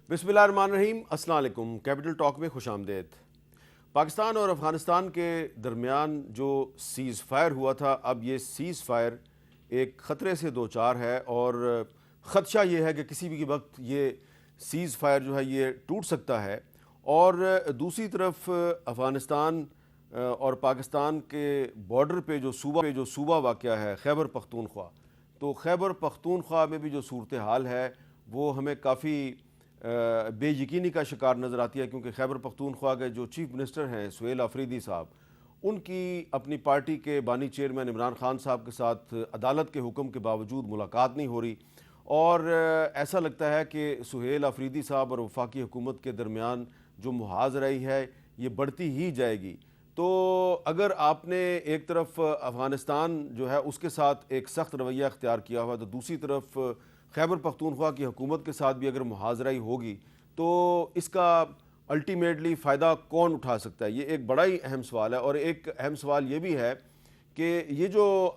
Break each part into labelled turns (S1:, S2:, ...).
S1: بسم اللہ الرحمن الرحیم، السلام علیکم۔ کیپٹل ٹاک میں خوش آمدید۔ پاکستان اور افغانستان کے درمیان جو سیز فائر ہوا تھا، اب یہ سیز فائر ایک خطرے سے دوچار ہے اور خدشہ یہ ہے کہ کسی بھی وقت یہ سیز فائر جو ہے یہ ٹوٹ سکتا ہے۔ اور دوسری طرف افغانستان اور پاکستان کے بارڈر پہ جو صوبہ واقع ہے خیبر پختونخوا، تو خیبر پختونخوا میں بھی جو صورتحال ہے وہ ہمیں کافی بے یقینی کا شکار نظر آتی ہے، کیونکہ خیبر پختونخوا کے جو چیف منسٹر ہیں سہیل آفریدی صاحب، ان کی اپنی پارٹی کے بانی چیئرمین عمران خان صاحب کے ساتھ عدالت کے حکم کے باوجود ملاقات نہیں ہو رہی، اور ایسا لگتا ہے کہ سہیل آفریدی صاحب اور وفاقی حکومت کے درمیان جو محاذ رہی ہے یہ بڑھتی ہی جائے گی۔ تو اگر آپ نے ایک طرف افغانستان جو ہے اس کے ساتھ ایک سخت رویہ اختیار کیا ہوا، تو دوسری طرف خیبر پختونخوا کی حکومت کے ساتھ بھی اگر محاذرائی ہوگی تو اس کا الٹیمیٹلی فائدہ کون اٹھا سکتا ہے؟ یہ ایک بڑا ہی اہم سوال ہے۔ اور ایک اہم سوال یہ بھی ہے کہ یہ جو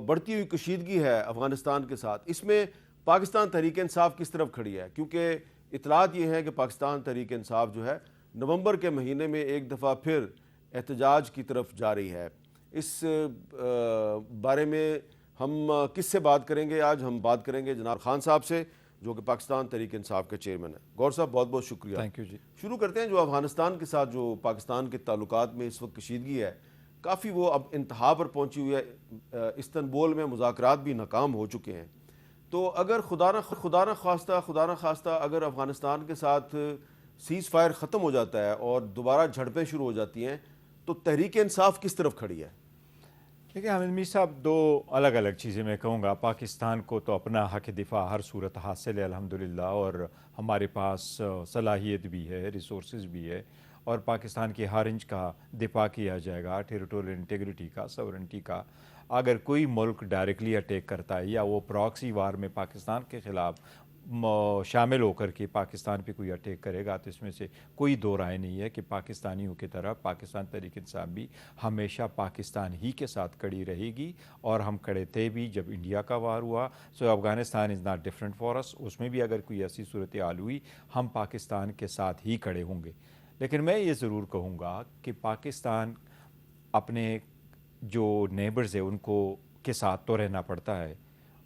S1: بڑھتی ہوئی کشیدگی ہے افغانستان کے ساتھ، اس میں پاکستان تحریک انصاف کس طرف کھڑی ہے؟ کیونکہ اطلاعات یہ ہیں کہ پاکستان تحریک انصاف جو ہے نومبر کے مہینے میں ایک دفعہ پھر احتجاج کی طرف جا رہی ہے۔ اس بارے میں ہم کس سے بات کریں گے؟ آج ہم بات کریں گے جناب خان صاحب سے، جو کہ پاکستان تحریک انصاف کے چیئرمین ہیں۔ گور صاحب بہت بہت شکریہ۔
S2: تھینک یو جی۔
S1: شروع کرتے ہیں جو افغانستان کے ساتھ جو پاکستان کے تعلقات میں اس وقت کشیدگی ہے، کافی وہ اب انتہا پر پہنچی ہوئی ہے۔ استنبول میں مذاکرات بھی ناکام ہو چکے ہیں۔ تو اگر خدا نہ خواستہ اگر افغانستان کے ساتھ سیز فائر ختم ہو جاتا ہے اور دوبارہ جھڑپیں شروع ہو جاتی ہیں، تو تحریک انصاف کس طرف کھڑی ہے؟
S2: دیکھیں حامد میر صاحب، دو الگ الگ چیزیں میں کہوں گا۔ پاکستان کو تو اپنا حق دفاع ہر صورت حاصل ہے الحمدللہ، اور ہمارے پاس صلاحیت بھی ہے، ریسورسز بھی ہے، اور پاکستان کی ہر انچ کا دفاع کیا جائے گا، ٹیریٹوریل انٹیگریٹی کا، سورنٹی کا۔ اگر کوئی ملک ڈائریکٹلی اٹیک کرتا ہے یا وہ پراکسی وار میں پاکستان کے خلاف شامل ہو کر کے پاکستان پہ کوئی اٹیک کرے گا، تو اس میں سے کوئی دو رائے نہیں ہے کہ پاکستانیوں کی طرف پاکستان تحریک انصاف بھی ہمیشہ پاکستان ہی کے ساتھ کڑی رہے گی، اور ہم کڑے تھے بھی جب انڈیا کا وار ہوا۔ So Afghanistan is not different for us, اس میں بھی اگر کوئی ایسی صورتحال ہوئی ہم پاکستان کے ساتھ ہی کھڑے ہوں گے۔ لیکن میں یہ ضرور کہوں گا کہ پاکستان اپنے جو نیبرز ہیں ان کو کے ساتھ تو رہنا پڑتا ہے،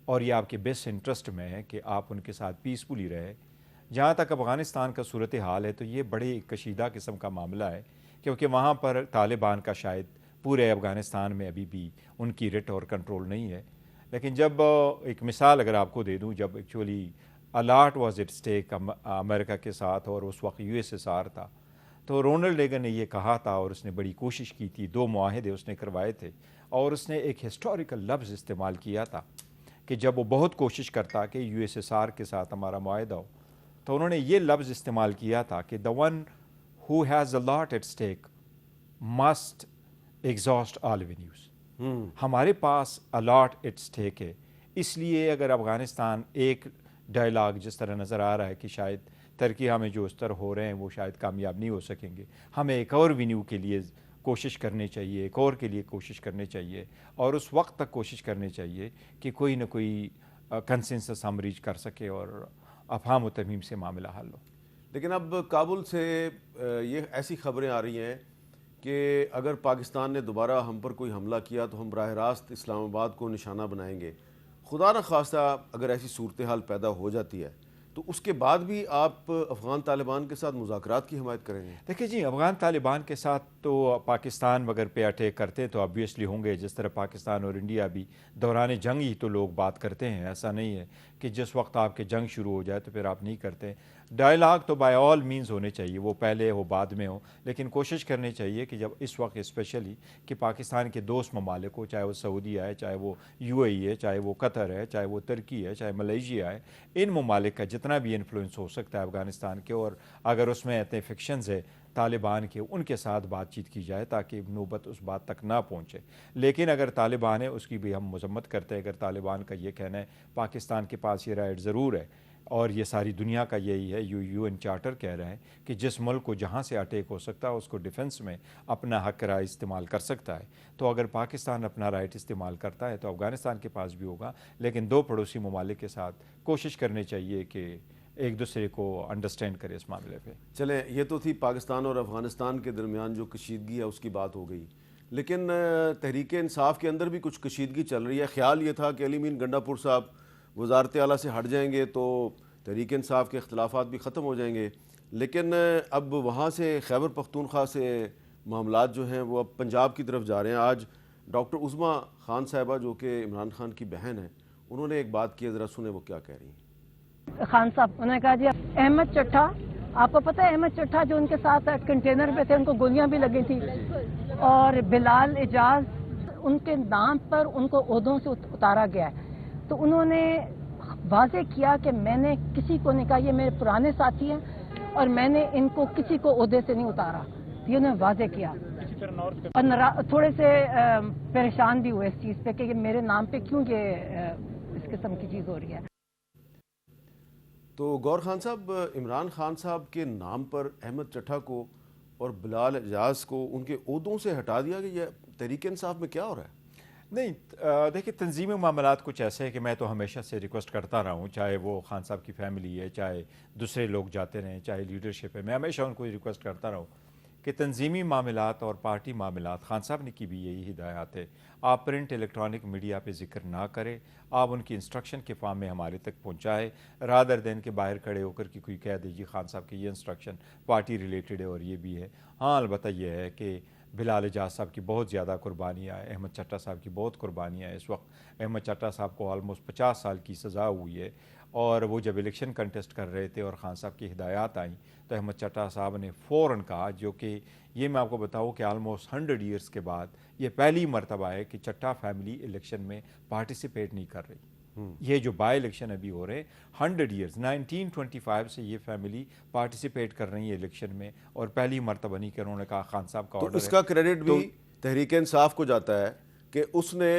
S2: اور یہ آپ کے بیسٹ انٹرسٹ میں ہے کہ آپ ان کے ساتھ پیسفلی رہے۔ جہاں تک افغانستان کا صورتحال ہے تو یہ بڑے کشیدہ قسم کا معاملہ ہے، کیونکہ وہاں پر طالبان کا شاید پورے افغانستان میں ابھی بھی ان کی رٹ اور کنٹرول نہیں ہے۔ لیکن جب ایک مثال اگر آپ کو دے دوں، جب actually a lot was at stake America کے ساتھ اور اس وقت یو ایس ایس آر تھا، تو رونلڈ ریگن نے یہ کہا تھا اور اس نے بڑی کوشش کی تھی، 2 معاہدے اس نے کروائے تھے، اور اس نے ایک ہسٹوریکل لفظ استعمال کیا تھا کہ جب وہ بہت کوشش کرتا کہ یو ایس ایس آر کے ساتھ ہمارا معاہدہ ہو، تو انہوں نے یہ لفظ استعمال کیا تھا کہ the one who has a lot at stake must exhaust all avenues۔ ہمارے پاس الاٹ ایٹ اسٹیک ہے، اس لیے اگر افغانستان ایک ڈائلاگ جس طرح نظر آ رہا ہے کہ شاید ترکی ہمیں جو اس طرح ہو رہے ہیں وہ شاید کامیاب نہیں ہو سکیں گے، ہمیں ایک اور وینیو کے لیے کوشش کرنی چاہیے، ایک اور کے لیے کوشش کرنی چاہیے، اور اس وقت تک کوشش کرنی چاہیے کہ کوئی نہ کوئی کنسنسس ہم ریچ کر سکے اور افہام و تفہیم سے معاملہ حل ہو۔
S1: لیکن اب کابل سے یہ ایسی خبریں آ رہی ہیں کہ اگر پاکستان نے دوبارہ ہم پر کوئی حملہ کیا تو ہم براہ راست اسلام آباد کو نشانہ بنائیں گے۔ خدا نہ خواستہ اگر ایسی صورتحال پیدا ہو جاتی ہے تو اس کے بعد بھی آپ افغان طالبان کے ساتھ مذاکرات کی حمایت کریں گے؟
S2: دیکھیں جی، افغان طالبان کے ساتھ تو پاکستان اگر پہ اٹیک کرتے تو آبویسلی ہوں گے، جس طرح پاکستان اور انڈیا بھی دوران جنگ ہی تو لوگ بات کرتے ہیں۔ ایسا نہیں ہے کہ جس وقت آپ کے جنگ شروع ہو جائے تو پھر آپ نہیں کرتے۔ ڈائلاگ تو بائی آل مینز ہونے چاہیے، وہ پہلے ہو بعد میں ہو، لیکن کوشش کرنی چاہیے کہ جب اس وقت اسپیشلی کہ پاکستان کے دوست ممالک ہو، چاہے وہ سعودیہ ہے، چاہے وہ یو اے ای ہے، چاہے وہ قطر ہے، چاہے وہ ترکی ہے، چاہے ملیشیا ہے، ان ممالک کا جتنا بھی انفلوئنس ہو سکتا ہے افغانستان کے، اور اگر اس میں اتنے فکشنز ہے طالبان کے، ان کے ساتھ بات چیت کی جائے تاکہ نوبت اس بات تک نہ پہنچے۔ لیکن اگر طالبان ہے اس کی بھی ہم مذمت کرتے ہیں۔ اگر طالبان کا یہ کہنا ہے پاکستان کے پاس یہ رائٹ ضرور ہے، اور یہ ساری دنیا کا یہی ہے، یو این چارٹر کہہ رہا ہے کہ جس ملک کو جہاں سے اٹیک ہو سکتا ہے اس کو ڈیفنس میں اپنا حق رائے استعمال کر سکتا ہے، تو اگر پاکستان اپنا رائٹ استعمال کرتا ہے تو افغانستان کے پاس بھی ہوگا۔ لیکن دو پڑوسی ممالک کے ساتھ کوشش کرنی چاہیے کہ ایک دوسرے کو انڈرسٹینڈ کرے اس معاملے پہ.
S1: چلیں یہ تو تھی پاکستان اور افغانستان کے درمیان جو کشیدگی ہے اس کی بات ہو گئی، لیکن تحریک انصاف کے اندر بھی کچھ کشیدگی چل رہی ہے. خیال یہ تھا کہ علی مین گنڈا پور صاحب وزارت اعلیٰ سے ہٹ جائیں گے تو تحریک انصاف کے اختلافات بھی ختم ہو جائیں گے، لیکن اب وہاں سے خیبر پختونخوا سے معاملات جو ہیں وہ اب پنجاب کی طرف جا رہے ہیں. آج ڈاکٹر عظمیٰ خان صاحبہ جو کہ عمران خان کی بہن ہیں، انہوں نے ایک بات کی، ذرا سنیں وہ کیا کہہ رہی ہیں.
S3: خان صاحب انہوں نے کہا جی احمد چٹھا، آپ کو پتہ ہے احمد چٹھا جو ان کے ساتھ کنٹینر پہ تھے، ان کو گولیاں بھی لگی تھی، اور بلال اعجاز ان کے نام پر ان کو عہدوں سے اتارا گیا ہے. تو انہوں نے واضح کیا کہ میں نے کسی کو نہیں کہا، یہ میرے پرانے ساتھی ہیں اور میں نے ان کو کسی کو عہدے سے نہیں اتارا. یہ انہوں نے واضح کیا اور تھوڑے سے پریشان بھی ہوئے اس چیز پہ کہ یہ میرے نام پہ کیوں یہ اس قسم کی چیز ہو رہی ہے.
S1: تو گور خان صاحب، عمران خان صاحب کے نام پر احمد چٹھا کو اور بلال اعجاز کو ان کے عہدوں سے ہٹا دیا گیا، یہ تحریک انصاف میں کیا ہو رہا ہے؟
S2: نہیں دیکھیے، تنظیمی معاملات کچھ ایسے ہیں کہ میں تو ہمیشہ سے ریکویسٹ کرتا رہا ہوں، چاہے وہ خان صاحب کی فیملی ہے، چاہے دوسرے لوگ جاتے رہیں، چاہے لیڈرشپ ہے، میں ہمیشہ ان کو ریکویسٹ کرتا رہا ہوں کہ تنظیمی معاملات اور پارٹی معاملات، خان صاحب نے کی بھی یہی ہدایات ہے، آپ پرنٹ الیکٹرانک میڈیا پہ ذکر نہ کریں، آپ ان کی انسٹرکشن کے فارم میں ہمارے تک پہنچائے، رادر دین کے باہر کھڑے ہو کر کے کوئی کہہ دے جی خان صاحب کی یہ انسٹرکشن پارٹی ریلیٹڈ ہے اور یہ بھی ہے. ہاں البتہ یہ ہے کہ بلال اعجاز صاحب کی بہت زیادہ قربانیاں ہیں، احمد چٹھا صاحب کی بہت قربانیاں ہیں. اس وقت احمد چٹھا صاحب کو آلموسٹ 50 سال کی سزا ہوئی ہے، اور وہ جب الیکشن کنٹیسٹ کر رہے تھے اور خان صاحب کی ہدایات آئیں تو احمد چٹھا صاحب نے فوراً کہا، جو کہ یہ میں آپ کو بتاؤں کہ آلموسٹ 100 ایئرس کے بعد یہ پہلی مرتبہ ہے کہ چٹھا فیملی الیکشن میں پارٹیسپیٹ نہیں کر رہی. یہ جو بائی الیکشن ابھی ہو رہے 100 ایئرز 1925 سے یہ فیملی پارٹیسپیٹ کر رہی ہے الیکشن میں، اور پہلی مرتبہ نہیں کہ انہوں نے کہا خان صاحب کا
S1: تو
S2: آرڈر
S1: اس کا کریڈٹ بھی تحریک انصاف کو جاتا ہے کہ اس نے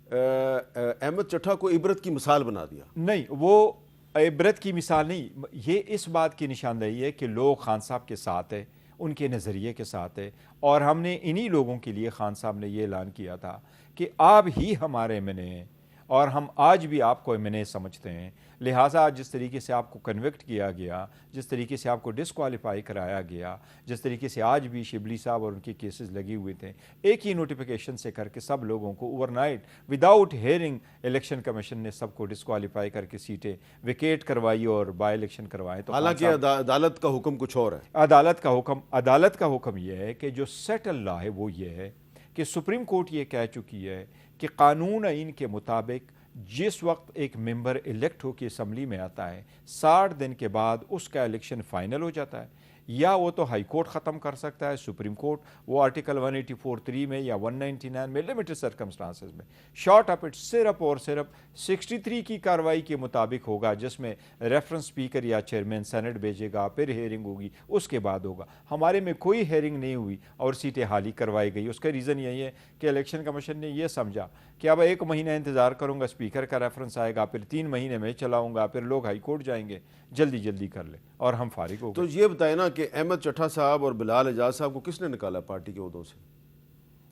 S1: احمد چٹھا کو عبرت کی مثال بنا دیا.
S2: نہیں، وہ عبرت کی مثال نہیں، یہ اس بات کی نشاندہی ہے کہ لوگ خان صاحب کے ساتھ ہیں، ان کے نظریے کے ساتھ ہے، اور ہم نے انہی لوگوں کے لیے خان صاحب نے یہ اعلان کیا تھا کہ آپ ہی ہمارے ایم این اے ہیں اور ہم آج بھی آپ کو ایم این اے سمجھتے ہیں. لہٰذا جس طریقے سے آپ کو کنوکٹ کیا گیا، جس طریقے سے آپ کو ڈسکوالیفائی کرایا گیا، جس طریقے سے آج بھی شبلی صاحب اور ان کے کیسز لگے ہوئے تھے، ایک ہی نوٹیفیکیشن سے کر کے سب لوگوں کو over night without hearing election commission نے سب کو ڈسکوالیفائی کر کے سیٹیں ویکیٹ کروائی اور بائی الیکشن کروائے. تو
S1: حالانکہ عدالت کا حکم کچھ اور ہے.
S2: عدالت کا حکم یہ ہے کہ جو سیٹل لا ہے وہ یہ ہے کہ سپریم کورٹ یہ کہہ چکی ہے کہ قانون آئین کے مطابق جس وقت ایک ممبر الیکٹ ہو کے اسمبلی میں آتا ہے 60 دن کے بعد اس کا الیکشن فائنل ہو جاتا ہے، یا وہ تو ہائی کورٹ ختم کر سکتا ہے، سپریم کورٹ وہ آرٹیکل 184(3) میں یا 199 میں لمیٹڈ سرکمسٹانسز میں شارٹ اپ اٹ صرف اور صرف 63 کی کارروائی کے مطابق ہوگا، جس میں ریفرنس اسپیکر یا چیئرمین سینٹ بھیجے گا، پھر ہیئرنگ ہوگی، اس کے بعد ہوگا. ہمارے میں کوئی ہیئرنگ نہیں ہوئی اور سیٹیں خالی کروائی گئی. اس کا ریزن یہی ہے کہ الیکشن کمیشن نے یہ سمجھا کہ اب 1 مہینہ انتظار کروں گا، اسپیکر کا ریفرنس آئے گا، پھر 3 مہینے میں چلاؤں گا، پھر لوگ ہائی کورٹ جائیں گے، جلدی کر لیں اور ہم فارغ ہو گئے.
S1: تو یہ بتائیں نا کہ احمد چٹھا صاحب اور بلال اعجاز صاحب کو کس نے نکالا پارٹی کے عہدوں سے؟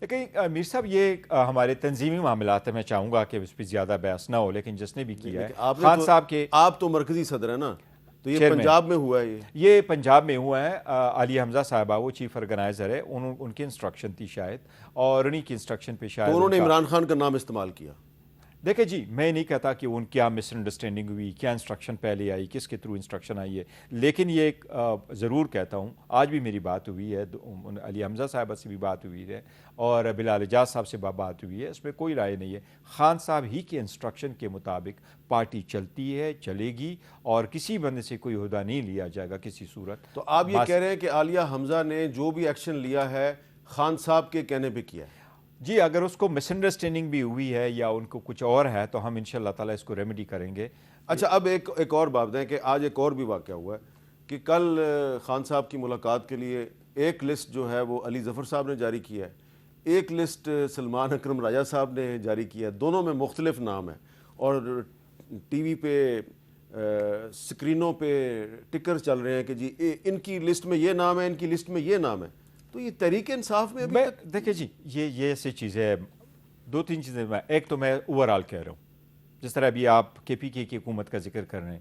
S2: لیکن میر صاحب یہ ہمارے تنظیمی معاملات ہیں، میں چاہوں گا کہ اس پہ زیادہ بحث نہ ہو، لیکن جس نے بھی کیا ہے خان صاحب کے،
S1: آپ تو مرکزی صدر ہیں نا، تو یہ پنجاب میں ہوا ہے.
S2: یہ پنجاب میں ہوا ہے. علی حمزہ صاحبہ وہ چیف آرگنائزر ہے، ان کی انسٹرکشن تھی شاید، اور انہی کی انسٹرکشن پہ شاید
S1: انہوں نے عمران خان کا نام استعمال کیا.
S2: دیکھیں جی، میں نہیں کہتا کہ ان کیا مس انڈرسٹینڈنگ ہوئی، کیا انسٹرکشن پہلے آئی، کس کے تھرو انسٹرکشن آئی ہے، لیکن یہ ایک ضرور کہتا ہوں، آج بھی میری بات ہوئی ہے، علی حمزہ صاحبہ سے بھی بات ہوئی ہے اور بلال اعجاز صاحب سے بات ہوئی ہے، اس میں کوئی رائے نہیں ہے. خان صاحب ہی کے انسٹرکشن کے مطابق پارٹی چلتی ہے، چلے گی، اور کسی بندے سے کوئی عہدہ نہیں لیا جائے گا کسی صورت.
S1: تو آپ یہ کہہ رہے ہیں کہ عالیہ حمزہ نے جو بھی ایکشن لیا ہے خان صاحب کے کہنے پہ کیا ہے؟
S2: جی، اگر اس کو مس انڈرسٹینڈنگ بھی ہوئی ہے یا ان کو کچھ اور ہے تو ہم انشاءاللہ تعالیٰ اس کو ریمیڈی کریں گے.
S1: اچھا، اب ایک اور بات ہے کہ آج ایک اور بھی واقعہ ہوا ہے کہ کل خان صاحب کی ملاقات کے لیے ایک لسٹ جو ہے وہ علی ظفر صاحب نے جاری کی ہے، ایک لسٹ سلمان اکرم راجہ صاحب نے جاری کی ہے. دونوں میں مختلف نام ہیں اور ٹی وی پہ سکرینوں پہ ٹکر چل رہے ہیں کہ جی ان کی لسٹ میں یہ نام ہے، ان کی لسٹ میں یہ نام ہے. تو یہ تحریک انصاف میں ابھی تک
S2: دیکھیں جی، یہ ایسی چیزیں 2-3 چیزیں، ایک تو میں اوور آل کہہ رہا ہوں، جس طرح ابھی آپ کے پی کی حکومت کا ذکر کر رہے ہیں،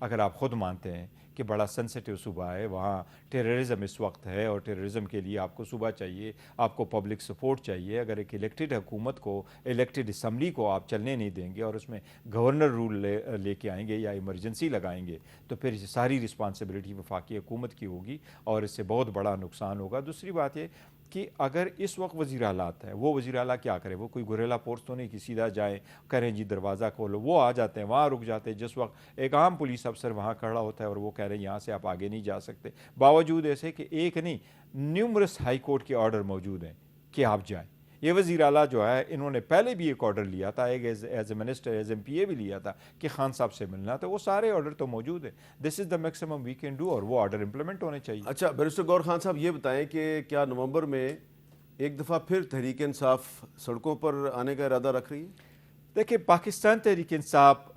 S2: اگر آپ خود مانتے ہیں کہ بڑا سینسٹیو صوبہ ہے, وہاں ٹیررزم اس وقت ہے اور ٹیررزم کے لیے آپ کو صوبہ چاہیے, آپ کو پبلک سپورٹ چاہیے, اگر ایک الیکٹڈ حکومت کو, الیکٹڈ اسمبلی کو آپ چلنے نہیں دیں گے اور اس میں گورنر رول لے کے آئیں گے یا ایمرجنسی لگائیں گے, تو پھر ساری رسپانسبلٹی وفاقی حکومت کی ہوگی اور اس سے بہت بڑا نقصان ہوگا. دوسری بات یہ کہ اگر اس وقت وزیر اعلیٰ ہے, وہ وزیر اعلیٰ کیا کرے, وہ کوئی گوریلا فورس تو نہیں کہ سیدھا جائیں کریں جی دروازہ کھولو, وہ آ جاتے ہیں, وہاں رک جاتے ہیں جس وقت ایک عام پولیس افسر وہاں کھڑا ہوتا ہے اور وہ کہہ رہے ہیں یہاں سے آپ آگے نہیں جا سکتے, باوجود ایسے کہ ایک نہیں نیومرس ہائی کورٹ کے آرڈر موجود ہیں کہ آپ جائیں. یہ وزیر اعلیٰ جو ہے انہوں نے پہلے بھی ایک آرڈر لیا تھا, ایک as a minister as M P A بھی لیا تھا کہ خان صاحب سے ملنا, تو وہ سارے آرڈر تو موجود ہیں. This is the maximum we can do, اور وہ آرڈر امپلیمنٹ ہونے چاہیے.
S1: اچھا بیرسٹر گور خان صاحب یہ بتائیں کہ کیا نومبر میں ایک دفعہ پھر تحریک انصاف سڑکوں پر آنے کا ارادہ رکھ رہی ہے؟
S2: دیکھیں, پاکستان تحریک انصاف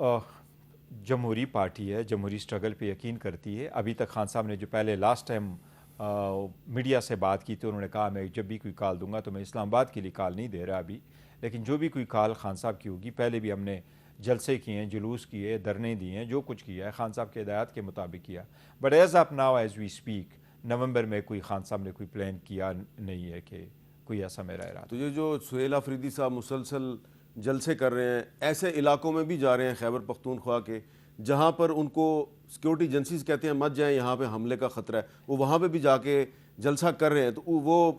S2: جمہوری پارٹی ہے, جمہوری سٹرگل پہ یقین کرتی ہے. ابھی تک خان صاحب نے جو پہلے لاسٹ ٹائم میڈیا سے بات کی تھی, انہوں نے کہا میں جب بھی کوئی کال دوں گا تو میں اسلام آباد کے لیے کال نہیں دے رہا ابھی, لیکن جو بھی کوئی کال خان صاحب کی ہوگی, پہلے بھی ہم نے جلسے کیے ہیں, جلوس کیے, دھرنے دیے ہیں, جو کچھ کیا ہے خان صاحب کے ہدایات کے مطابق کیا. But as of now as we speak نومبر میں کوئی خان صاحب نے کوئی پلان کیا نہیں ہے کہ کوئی ایسا میرا ارادہ.
S1: تو یہ جو سہیل آفریدی صاحب مسلسل جلسے کر رہے ہیں, ایسے علاقوں میں بھی جا رہے ہیں خیبر پختونخوا کے جہاں پر ان کو سیکورٹی ایجنسیز کہتے ہیں مت جائیں, یہاں پہ حملے کا خطرہ ہے, وہ وہاں پہ بھی جا کے جلسہ کر رہے ہیں, تو وہ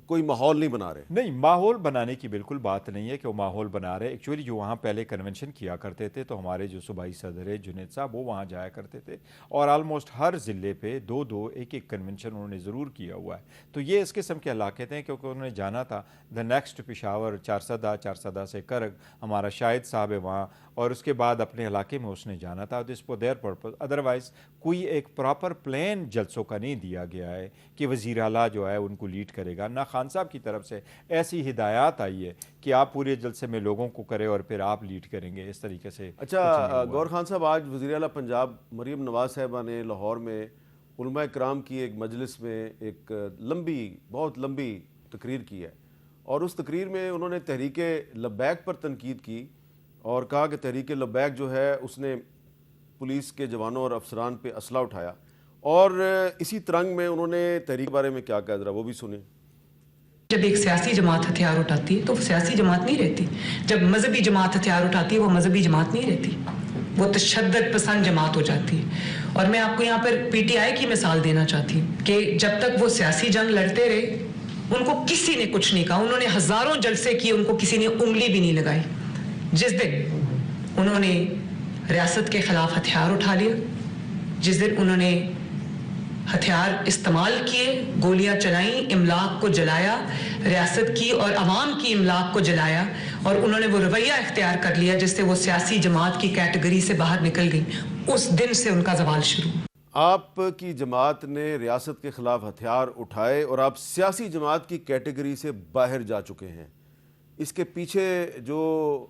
S1: کوئی ماحول نہیں بنا رہے؟
S2: نہیں, ماحول بنانے کی بالکل بات نہیں ہے کہ وہ ماحول بنا رہے. ایکچولی جو وہاں پہلے کنونشن کیا کرتے تھے تو ہمارے جو صوبائی صدر ہے جنید صاحب, وہ وہاں جایا کرتے تھے اور آلموسٹ ہر ضلع پہ دو ایک کنونشن انہوں نے ضرور کیا ہوا ہے. تو یہ اس قسم کے علاقے تھے کیونکہ انہوں نے جانا تھا دا نیکسٹ پشاور, چارسدہ سے کرگ, ہمارا شاہد صاحب ہے وہاں, اور اس کے بعد اپنے علاقے میں اس نے جانا تھا. دس فور دیئر پرپز, ادروائز کوئی ایک پراپر پلان جلسوں کا نہیں دیا گیا ہے کہ وزیر اعلیٰ جو ہے ان کو لیڈ کرے گا. نہ خان صاحب کی طرف سے ایسی ہدایات آئی ہے کہ آپ پورے جلسے میں لوگوں کو کرے اور پھر آپ لیڈ کریں گے, اس طریقے سے.
S1: اچھا گور خان صاحب, آج وزیر اعلیٰ پنجاب مریم نواز صاحبہ نے لاہور میں علماء کرام کی ایک مجلس میں ایک بہت لمبی تقریر کی ہے, اور اس تقریر میں انہوں نے تحریک لبیک پر تنقید کی اور کہا کہ تحریک لبیک جو ہے اس نے پولیس کے جوانوں اور افسران پہ اسلحہ اٹھایا, اور اسی ترنگ میں انہوں نے تحریک کے بارے میں کیا کہا, ذرا وہ بھی سنیں.
S4: جب ایک سیاسی جماعت ہتھیار اٹھاتی ہے تو وہ سیاسی جماعت نہیں رہتی. جب مذہبی جماعت ہتھیار اٹھاتی ہے وہ مذہبی جماعت نہیں رہتی, وہ تشدد پسند جماعت ہو جاتی ہے. اور میں آپ کو یہاں پر پی ٹی آئی کی مثال دینا چاہتی ہوں کہ جب تک وہ سیاسی جنگ لڑتے رہے ان کو کسی نے کچھ نہیں کہا, انہوں نے ہزاروں جلسے کیے, ان کو کسی نے انگلی بھی نہیں لگائی. جس دن انہوں نے ریاست کے خلاف ہتھیار اٹھا لیا, جس دن انہوں نے ہتھیار استعمال کیے, گولیاں چلائیں, املاک کو جلایا, ریاست کی اور عوام کی املاک کو جلایا, اور انہوں نے وہ رویہ اختیار کر لیا جس سے وہ سیاسی جماعت کی کیٹیگری سے باہر نکل گئی, اس دن سے ان کا زوال شروع.
S1: آپ کی جماعت نے ریاست کے خلاف ہتھیار اٹھائے اور آپ سیاسی جماعت کی کیٹیگری سے باہر جا چکے ہیں. اس کے پیچھے جو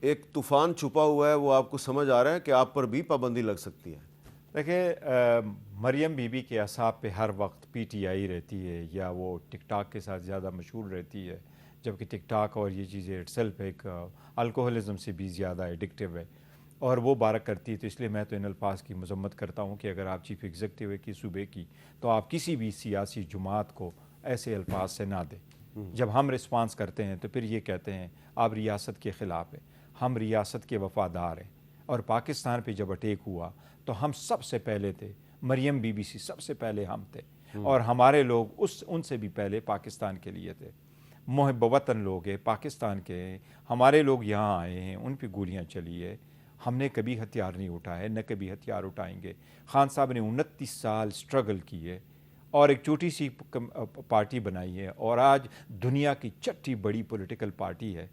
S1: ایک طوفان چھپا ہوا ہے وہ آپ کو سمجھ آ رہا ہے کہ آپ پر بھی پابندی لگ سکتی ہے؟
S2: دیکھیں, مریم بی بی کے اعصاب پہ ہر وقت پی ٹی آئی رہتی ہے یا وہ ٹک ٹاک کے ساتھ زیادہ مشہور رہتی ہے, جبکہ ٹک ٹاک اور یہ چیزیں اٹ سیلف ایک الکوہلزم سے بھی زیادہ ایڈکٹیو ہے اور وہ بارک کرتی ہے. تو اس لیے میں تو ان الفاظ کی مذمت کرتا ہوں کہ اگر آپ چیف ایگزیکٹو ہے کی صوبے کی تو آپ کسی بھی سیاسی جماعت کو ایسے الفاظ سے نہ دیں. جب ہم رسپانس کرتے ہیں تو پھر یہ کہتے ہیں آپ ریاست کے خلاف ہیں. ہم ریاست کے وفادار ہیں, اور پاکستان پہ جب اٹیک ہوا تو ہم سب سے پہلے تھے, مریم بی بی سی سب سے پہلے ہم تھے, اور ہمارے لوگ ان سے بھی پہلے پاکستان کے لیے تھے. محب وطن لوگ ہیں, پاکستان کے ہیں, ہمارے لوگ یہاں آئے ہیں, ان پہ گولیاں چلی ہے. ہم نے کبھی ہتھیار نہیں اٹھائے, نہ کبھی ہتھیار اٹھائیں گے. خان صاحب نے 29 سال سٹرگل کی ہے اور ایک چھوٹی سی پارٹی بنائی ہے, اور آج دنیا کی چھٹی بڑی پولیٹیکل پارٹی ہے,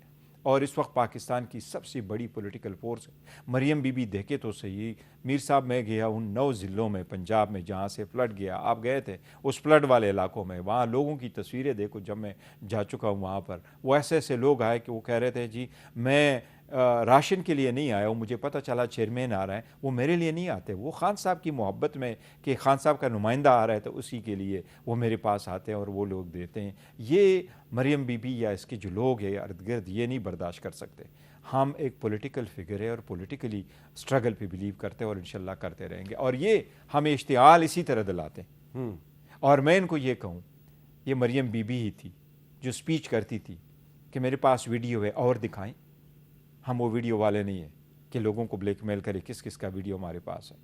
S2: اور اس وقت پاکستان کی سب سے بڑی پولیٹیکل فورس ہے. مریم بی بی دیکھے تو صحیح, میر صاحب میں گیا ان 9 ضلعوں میں پنجاب میں جہاں سے فلڈ گیا, آپ گئے تھے اس فلڈ والے علاقوں میں, وہاں لوگوں کی تصویریں دیکھو. جب میں جا چکا ہوں وہاں پر, وہ ایسے لوگ آئے کہ وہ کہہ رہے تھے جی میں راشن کے لیے نہیں آیا ہوں, مجھے پتہ چلا چیئرمین آ رہا ہے, وہ میرے لیے نہیں آتے, وہ خان صاحب کی محبت میں کہ خان صاحب کا نمائندہ آ رہا ہے تو اسی کے لیے وہ میرے پاس آتے ہیں اور وہ لوگ دیتے ہیں. یہ مریم بی بی یا اس کے جو لوگ ہیں ارد گرد یہ نہیں برداشت کر سکتے. ہم ایک پولیٹیکل فگر ہے اور پولیٹیکلی اسٹرگل پہ بلیو کرتے ہیں اور انشاءاللہ کرتے رہیں گے، اور یہ ہمیں اشتعال اسی طرح دلاتے ہیں۔ اور میں ان کو یہ کہوں، یہ مریم بی بی ہی تھی جو سپیچ کرتی تھی کہ میرے پاس ویڈیو ہے اور دکھائیں۔ ہم وہ ویڈیو والے نہیں ہیں کہ لوگوں کو بلیک میل کرے کس کس کا ویڈیو ہمارے پاس ہے۔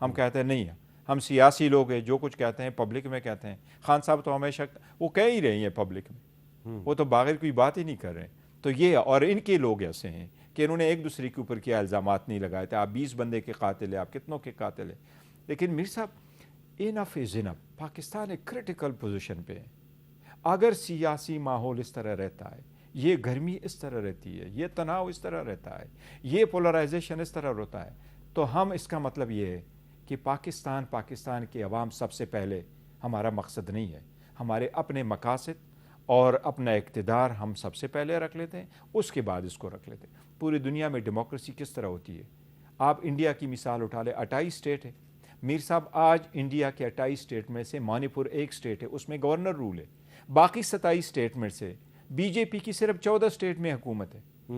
S2: ہم کہتے ہیں نہیں ہے، ہم سیاسی لوگ ہیں، جو کچھ کہتے ہیں پبلک میں کہتے ہیں۔ خان صاحب تو ہمیشہ وہ کہہ ہی رہے ہیں پبلک میں، وہ تو بغیر کوئی بات ہی نہیں کر رہے ہیں۔ تو یہ اور ان کے لوگ ایسے ہیں کہ انہوں نے ایک دوسرے کے اوپر کیا الزامات نہیں لگائے تھے، آپ 20 بندے کے قاتل ہیں، آپ کتنوں کے قاتل ہیں۔ لیکن میر صاحب انف از انف، پاکستان ایک کرٹیکل پوزیشن پہ ہے۔ اگر سیاسی ماحول اس طرح رہتا ہے، یہ گرمی اس طرح رہتی ہے، یہ تناؤ اس طرح رہتا ہے، یہ پولرائزیشن اس طرح ہوتا ہے، تو ہم اس کا مطلب یہ ہے کہ پاکستان کے عوام سب سے پہلے ہمارا مقصد نہیں ہے، ہمارے اپنے مقاصد اور اپنا اقتدار ہم سب سے پہلے رکھ لیتے ہیں، اس کے بعد اس کو رکھ لیتے ہیں۔ پوری دنیا میں ڈیموکریسی کس طرح ہوتی ہے؟ آپ انڈیا کی مثال اٹھا لیں، 28 اسٹیٹ ہے۔ میر صاحب آج انڈیا کے 28 اسٹیٹ میں سے منی پور ایک اسٹیٹ ہے، اس میں گورنر رول ہے۔ باقی 27 اسٹیٹ میں سے بی جے پی کی صرف 14 اسٹیٹ میں حکومت ہے،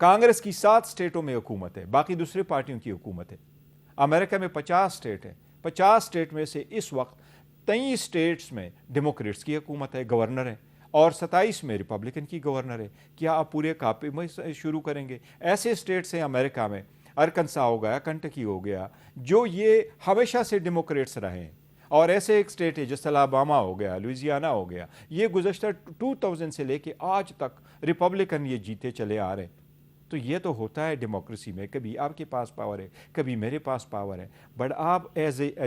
S2: کانگریس کی 7 اسٹیٹوں میں حکومت ہے، باقی دوسرے پارٹیوں کی حکومت ہے۔ امریکہ میں 50 اسٹیٹ ہے، 50 اسٹیٹ میں سے اس وقت 23 اسٹیٹس میں ڈیموکریٹس کی حکومت ہے، گورنر ہے، اور 27 میں ریپبلکن کی گورنر ہے۔ کیا آپ پورے کاپی میں شروع کریں گے؟ ایسے اسٹیٹس ہیں امریکہ میں، ارکنسا ہو گیا، کنٹکی ہو گیا، جو یہ ہمیشہ سے ڈیموکریٹس رہے ہیں، اور ایسے ایک اسٹیٹ ہے جس طرح الاباما ہو گیا، لوئزیانا ہو گیا، یہ گزشتہ 2000 سے لے کے آج تک ریپبلکن یہ جیتے چلے آ رہے ہیں۔ تو یہ تو ہوتا ہے ڈیموکریسی میں، کبھی آپ کے پاس پاور ہے، کبھی میرے پاس پاور ہے، بٹ آپ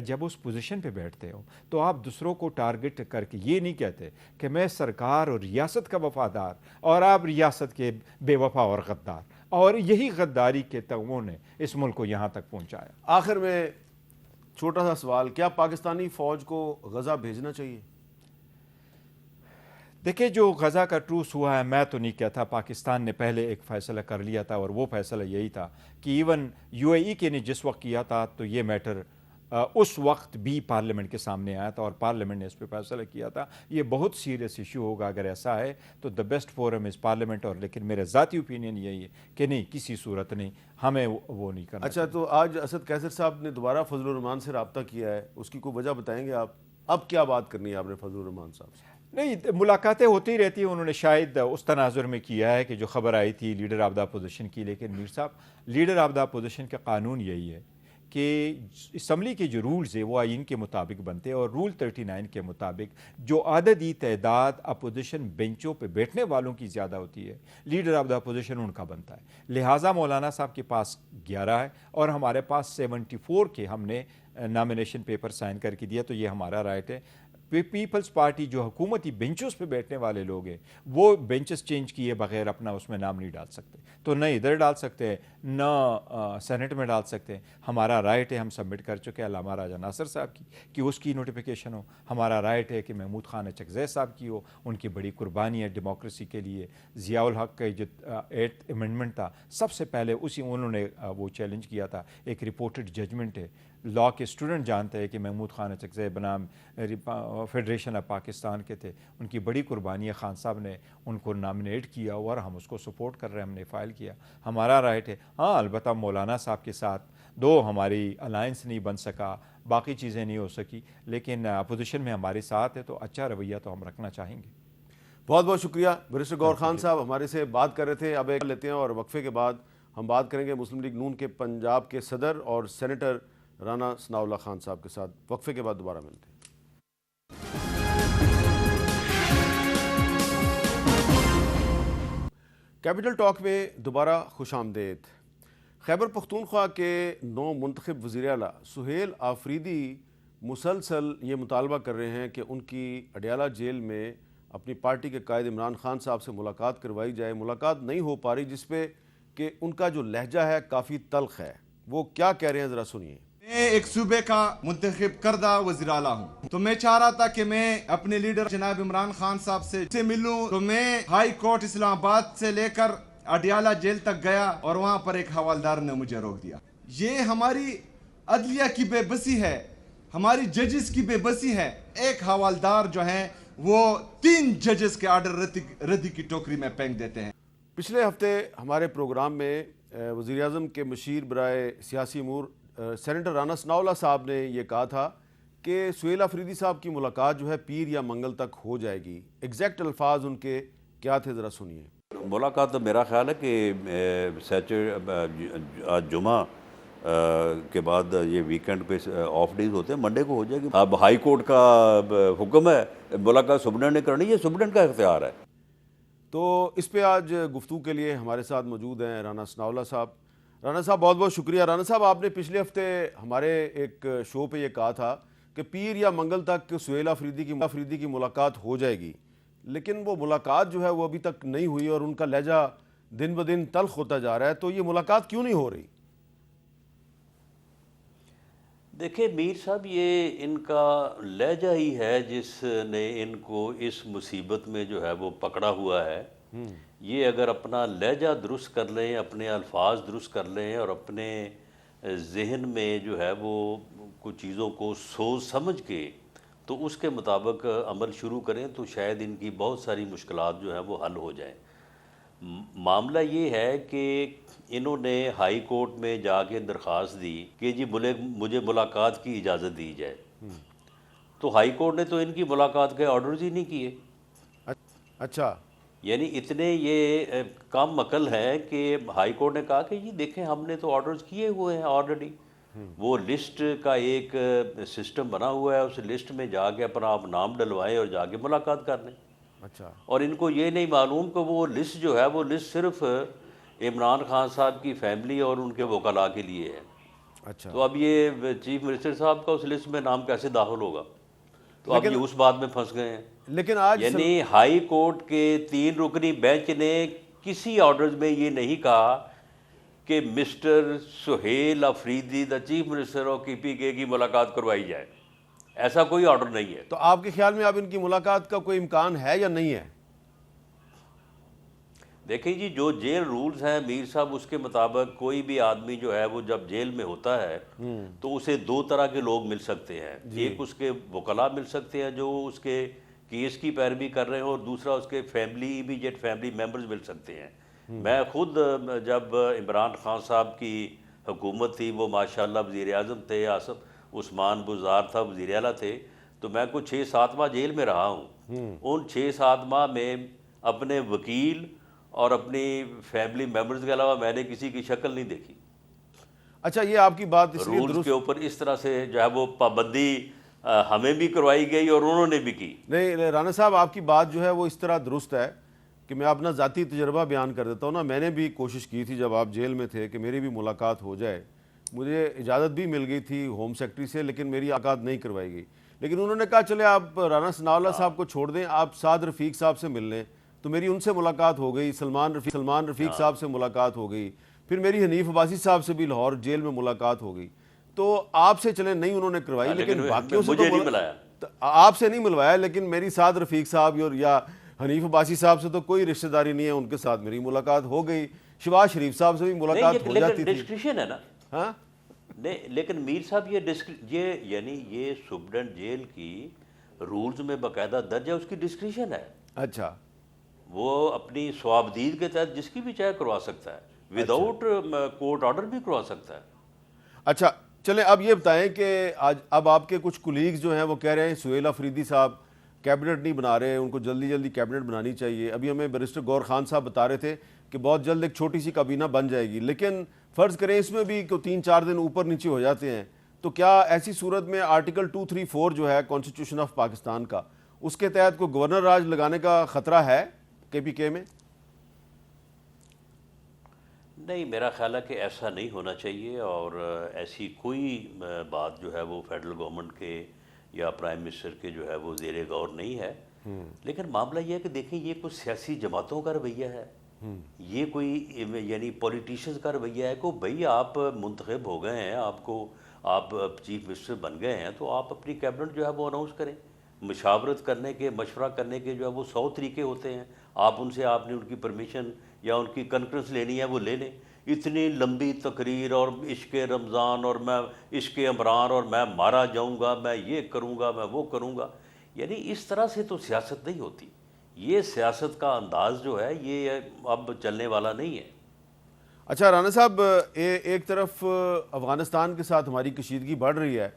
S2: جب اس پوزیشن پہ بیٹھتے ہو تو آپ دوسروں کو ٹارگٹ کر کے یہ نہیں کہتے کہ میں سرکار اور ریاست کا وفادار اور آپ ریاست کے بے وفا اور غدار، اور یہی غداری کے تنوع نے اس ملک کو یہاں تک پہنچایا۔
S1: آخر میں چھوٹا سا سوال، کیا پاکستانی فوج کو غزہ بھیجنا چاہیے؟
S2: دیکھیں، جو غزہ کا ٹروس ہوا ہے، میں تو نہیں کہتا، پاکستان نے پہلے ایک فیصلہ کر لیا تھا، اور وہ فیصلہ یہی تھا کہ ایون یو اے ای کے نے جس وقت کیا تھا تو یہ میٹر اس وقت بھی پارلیمنٹ کے سامنے آیا تھا، اور پارلیمنٹ نے اس پہ فیصلہ کیا تھا۔ یہ بہت سیریس ایشو ہوگا اگر ایسا ہے تو the best forum is parliament, اور لیکن میرا ذاتی اوپینین یہی ہے کہ نہیں، کسی صورت نہیں، ہمیں وہ نہیں کرنا۔
S1: اچھا، تو آج اسد قیصر صاحب نے دوبارہ فضل الرحمان سے رابطہ کیا ہے، اس کی کوئی وجہ بتائیں گے آپ؟ اب کیا بات کرنی ہے آپ نے فضل الرحمان صاحب سے؟
S2: نہیں، ملاقاتیں ہوتی رہتی ہیں، انہوں نے شاید اس تناظر میں کیا ہے کہ جو خبر آئی تھی لیڈر آف دا اپوزیشن کی، لیکن میر صاحب لیڈر آف دا اپوزیشن کا قانون یہی ہے کہ اسمبلی کے جو رولز ہیں وہ آئین کے مطابق بنتے ہیں، اور رول 39 کے مطابق جو عددی تعداد اپوزیشن بینچوں پہ بیٹھنے والوں کی زیادہ ہوتی ہے، لیڈر آف دا اپوزیشن ان کا بنتا ہے۔ لہٰذا مولانا صاحب کے پاس 11 ہے اور ہمارے پاس 74 کے ہم نے نامینیشن پیپر سائن کر کے دیا، تو یہ ہمارا رائٹ ہے۔ پیپلز پارٹی جو حکومتی بینچز پہ بیٹھنے والے لوگ ہیں، وہ بینچز چینج کیے بغیر اپنا اس میں نام نہیں ڈال سکتے، تو نہ ادھر ڈال سکتے ہیں، نہ سینٹ میں ڈال سکتے ہیں۔ ہمارا رائٹ ہے، ہم سبمٹ کر چکے ہیں علامہ راجہ ناصر صاحب کی کہ اس کی نوٹیفیکیشن ہو۔ ہمارا رائٹ ہے کہ محمود خان چکزئی صاحب کی ہو، ان کی بڑی قربانی ہے ڈیموکریسی کے لیے۔ ضیاء الحق کا جو 8th امینڈمنٹ تھا، سب سے پہلے انہوں نے وہ چیلنج کیا تھا، ایک رپورٹڈ ججمنٹ ہے، لاء کے اسٹوڈنٹ جانتے ہیں کہ محمود خان چکزئی بنام فیڈریشن آف پاکستان کے تھے، ان کی بڑی قربانی ہے، خان صاحب نے ان کو نامنیٹ کیا اور ہم اس کو سپورٹ کر رہے ہیں، ہم نے فائل کیا، ہمارا رائٹ ہے۔ ہاں، البتہ مولانا صاحب کے ساتھ ہماری الائنس نہیں بن سکا، باقی چیزیں نہیں ہو سکی، لیکن اپوزیشن میں ہمارے ساتھ ہے، تو اچھا رویہ تو ہم رکھنا چاہیں گے۔
S1: بہت بہت شکریہ۔ بیرسٹر گور خان صاحب ہمارے سے بات کر رہے تھے، اب ایک لیتے ہیں اور وقفے کے بعد ہم بات کریں گے مسلم لیگ نون کے پنجاب کے صدر اور سینیٹر رانا ثناء اللہ خان صاحب کے ساتھ۔ وقفے کے بعد دوبارہ ملتے ہیں۔ کیپٹل ٹاک میں دوبارہ خوش آمدید۔ خیبر پختونخوا کے نو منتخب وزیر اعلیٰ سہیل آفریدی مسلسل یہ مطالبہ کر رہے ہیں کہ ان کی اڈیالہ جیل میں اپنی پارٹی کے قائد عمران خان صاحب سے ملاقات کروائی جائے۔ ملاقات نہیں ہو پا رہی، جس پہ کہ ان کا جو لہجہ ہے کافی تلخ ہے۔ وہ کیا کہہ رہے ہیں ذرا سنیے۔
S5: میں ایک صوبے کا منتخب کردہ وزیر اعلیٰ ہوں، تو میں چاہ رہا تھا کہ میں اپنے لیڈر جناب عمران خان صاحب سے ملوں، تو میں ہائی کورٹ اسلام آباد سے لے کر اڈیالہ جیل تک گیا، اور وہاں پر ایک حوالدار نے مجھے روک دیا۔ یہ ہماری عدلیہ کی بے بسی ہے، ہماری ججز کی بے بسی ہے۔ ایک حوالدار جو ہیں وہ 3 ججز کے آرڈر ردی کی ٹوکری میں پھینک دیتے ہیں۔
S1: پچھلے ہفتے ہمارے پروگرام میں وزیر اعظم کے مشیر برائے سیاسی امور سینیٹر رانا ثناء اللہ صاحب نے یہ کہا تھا کہ سہیل آفریدی صاحب کی ملاقات جو ہے پیر یا منگل تک ہو جائے گی. ایگزیکٹ الفاظ ان کے کیا تھے ذرا سنیے.
S6: ملاقات تو میرا خیال ہے کہ آج جمعہ کے بعد یہ ویکنڈ پہ آف ڈیز ہوتے ہیں, منڈے کو ہو جائے گی. اب ہائی کورٹ کا حکم ہے, ملاقات سپرنٹینڈنٹ نے کرنی ہے, سپرنٹینڈنٹ کا اختیار ہے.
S1: تو اس پہ آج گفتگو کے لیے ہمارے ساتھ موجود ہیں رانا ثناء اللہ صاحب. رانا صاحب بہت بہت شکریہ. رانا صاحب آپ نے پچھلے ہفتے ہمارے ایک شو پہ یہ کہا تھا کہ پیر یا منگل تک سہیل آفریدی کی ملاقات ہو جائے گی, لیکن وہ ملاقات جو ہے وہ ابھی تک نہیں ہوئی اور ان کا لہجہ دن بدن تلخ ہوتا جا رہا ہے. تو یہ ملاقات کیوں نہیں ہو رہی؟
S6: دیکھیں میر صاحب, یہ ان کا لہجہ ہی ہے جس نے ان کو اس مصیبت میں جو ہے وہ پکڑا ہوا ہے. یہ اگر اپنا لہجہ درست کر لیں, اپنے الفاظ درست کر لیں اور اپنے ذہن میں جو ہے وہ کچھ چیزوں کو سوچ سمجھ کے تو اس کے مطابق عمل شروع کریں تو شاید ان کی بہت ساری مشکلات جو ہیں وہ حل ہو جائیں. معاملہ یہ ہے کہ انہوں نے ہائی کورٹ میں جا کے درخواست دی کہ جی مجھے ملاقات کی اجازت دی جائے, تو ہائی کورٹ نے تو ان کی ملاقات کے آرڈرز ہی نہیں کیے.
S1: اچھا,
S6: یعنی اتنے یہ کم عقل ہیں کہ ہائی کورٹ نے کہا کہ جی دیکھیں ہم نے تو آرڈرز کیے ہوئے ہیں آلریڈی. وہ لسٹ کا ایک سسٹم بنا ہوا ہے, اس لسٹ میں جا کے اپنا آپ نام ڈلوائیں اور جا کے ملاقات کر لیں.
S1: اچھا, اور
S6: ان کو یہ نہیں معلوم کہ وہ لسٹ جو ہے وہ لسٹ صرف عمران خان صاحب کی فیملی اور ان کے وکلاء کے لیے ہے.
S1: اچھا,
S6: تو اب یہ چیف منسٹر صاحب کا اس لسٹ میں نام کیسے داخل ہوگا؟ تو اب یہ اس بات میں پھنس گئے ہیں.
S1: لیکن آج
S6: یعنی ہائی کورٹ کے 3 رکنی بینچ نے کسی آرڈرز میں یہ نہیں کہا کہ mister Sohail Afridi the chief minister of KPK کی ملاقات کروائی جائے. ایسا کوئی آرڈر نہیں ہے.
S1: تو آپ کے خیال میں اب ان کی ملاقات کا کوئی امکان ہے یا نہیں ہے؟
S6: دیکھیں جی, جو جیل رولز ہیں میر صاحب, اس کے مطابق کوئی بھی آدمی جو ہے وہ جب جیل میں ہوتا ہے تو اسے 2 طرح کے لوگ مل سکتے ہیں. ایک اس کے وکلاء مل سکتے ہیں جو اس کے کیس کی پیروی کر رہے ہیں, اور دوسرا اس کے امیجیٹ فیملی ممبرز مل سکتے ہیں. میں خود جب عمران خان صاحب کی حکومت تھی, وہ ماشاءاللہ وزیر اعظم تھے, عثمان بزدار تھا وزیر اعلیٰ تھے, تو میں کچھ 6-7 ماہ جیل میں رہا ہوں. ان 6-7 ماہ میں اپنے وکیل اور اپنی فیملی ممبرز کے علاوہ میں نے کسی کی شکل نہیں دیکھی.
S1: اچھا, یہ آپ کی بات اس لیے
S6: رولز کے اوپر اس طرح سے جو ہے وہ پابندی ہمیں بھی کروائی گئی اور انہوں نے بھی کی.
S1: نہیں رانا صاحب, آپ کی بات جو ہے وہ اس طرح درست ہے کہ میں اپنا ذاتی تجربہ بیان کر دیتا ہوں نا. میں نے بھی کوشش کی تھی جب آپ جیل میں تھے کہ میری بھی ملاقات ہو جائے. مجھے اجازت بھی مل گئی تھی ہوم سیکرٹری سے, لیکن میری ملاقات نہیں کروائی گئی. لیکن انہوں نے کہا چلے آپ رانا ثناء اللہ صاحب کو چھوڑ دیں, آپ سعد رفیق صاحب سے مل لیں. تو میری ان سے ملاقات ہو گئی, سلمان رفیق صاحب سے ملاقات ہو گئی, پھر میری حنیف عباسی صاحب سے بھی لاہور جیل میں ملاقات ہو گئی. تو آپ سے چلیں نہیں انہوں نے کروائی, لیکن باقیوں سے
S6: مجھے نہیں ملایا.
S1: آپ سے نہیں ملوایا, لیکن میری سعد رفیق صاحب یا حنیف عباسی صاحب سے تو کوئی رشتہ داری نہیں ہے, ان کے ساتھ میری ملاقات ہو گئی. شہباز شریف صاحب سے بھی ملاقات ہو جاتی تھی.
S6: ڈسکریشن ہے نا.
S1: ہاں
S6: نہیں, لیکن میر صاحب یہ یعنی یہ سپرڈنٹ جیل کی رولز میں باقاعدہ درج ہے, اس کی ڈسکریشن ہے.
S1: اچھا, وہ
S6: اپنی صوابدید کے تحت جس کی بھی چاہے کروا سکتا ہے, وداؤٹ کورٹ آرڈر بھی کروا سکتا ہے.
S1: اچھا چلیں, اب یہ بتائیں کہ اب آپ کے کچھ کولیگز جو ہیں وہ کہہ رہے ہیں سہیل آفریدی صاحب کیبنٹ نہیں بنا رہے, ان کو جلدی کیبنٹ بنانی چاہیے. ابھی ہمیں بیرسٹر گور خان صاحب بتا رہے تھے کہ بہت جلد ایک چھوٹی سی کابینہ بن جائے گی, لیکن فرض کریں اس میں بھی 3-4 دن اوپر نیچے ہو جاتے ہیں, تو کیا ایسی صورت میں آرٹیکل 234 جو ہے کانسٹیٹیوشن آف پاکستان کا, اس کے تحت کوئی گورنر راج لگانے کا خطرہ ہے KPK میں؟
S6: نہیں, میرا خیال ہے کہ ایسا نہیں ہونا چاہیے, اور ایسی کوئی بات جو ہے وہ فیڈرل گورنمنٹ کے یا پرائم منسٹر کے جو ہے وہ زیر غور نہیں ہے. لیکن معاملہ یہ ہے کہ دیکھیں یہ کوئی سیاسی جماعتوں کا رویہ ہے, یہ کوئی یعنی پولیٹیشنز کا رویہ ہے کہ بھئی آپ منتخب ہو گئے ہیں, آپ چیف منسٹر بن گئے ہیں, تو آپ اپنی کیبنٹ جو ہے وہ اناؤنس کریں. مشاورت کرنے کے, مشورہ کرنے کے جو ہے وہ 100 طریقے ہوتے ہیں. آپ نے ان کی پرمیشن یا ان کی کنکرنس لینی ہے وہ لے لیں. اتنی لمبی تقریر اور عشق رمضان اور میں عشق عمران اور میں مارا جاؤں گا, میں یہ کروں گا, میں وہ کروں گا, یعنی اس طرح سے تو سیاست نہیں ہوتی. یہ سیاست کا انداز جو ہے یہ اب چلنے والا نہیں ہے۔
S1: اچھا رانا صاحب، ایک طرف افغانستان کے ساتھ ہماری کشیدگی بڑھ رہی ہے،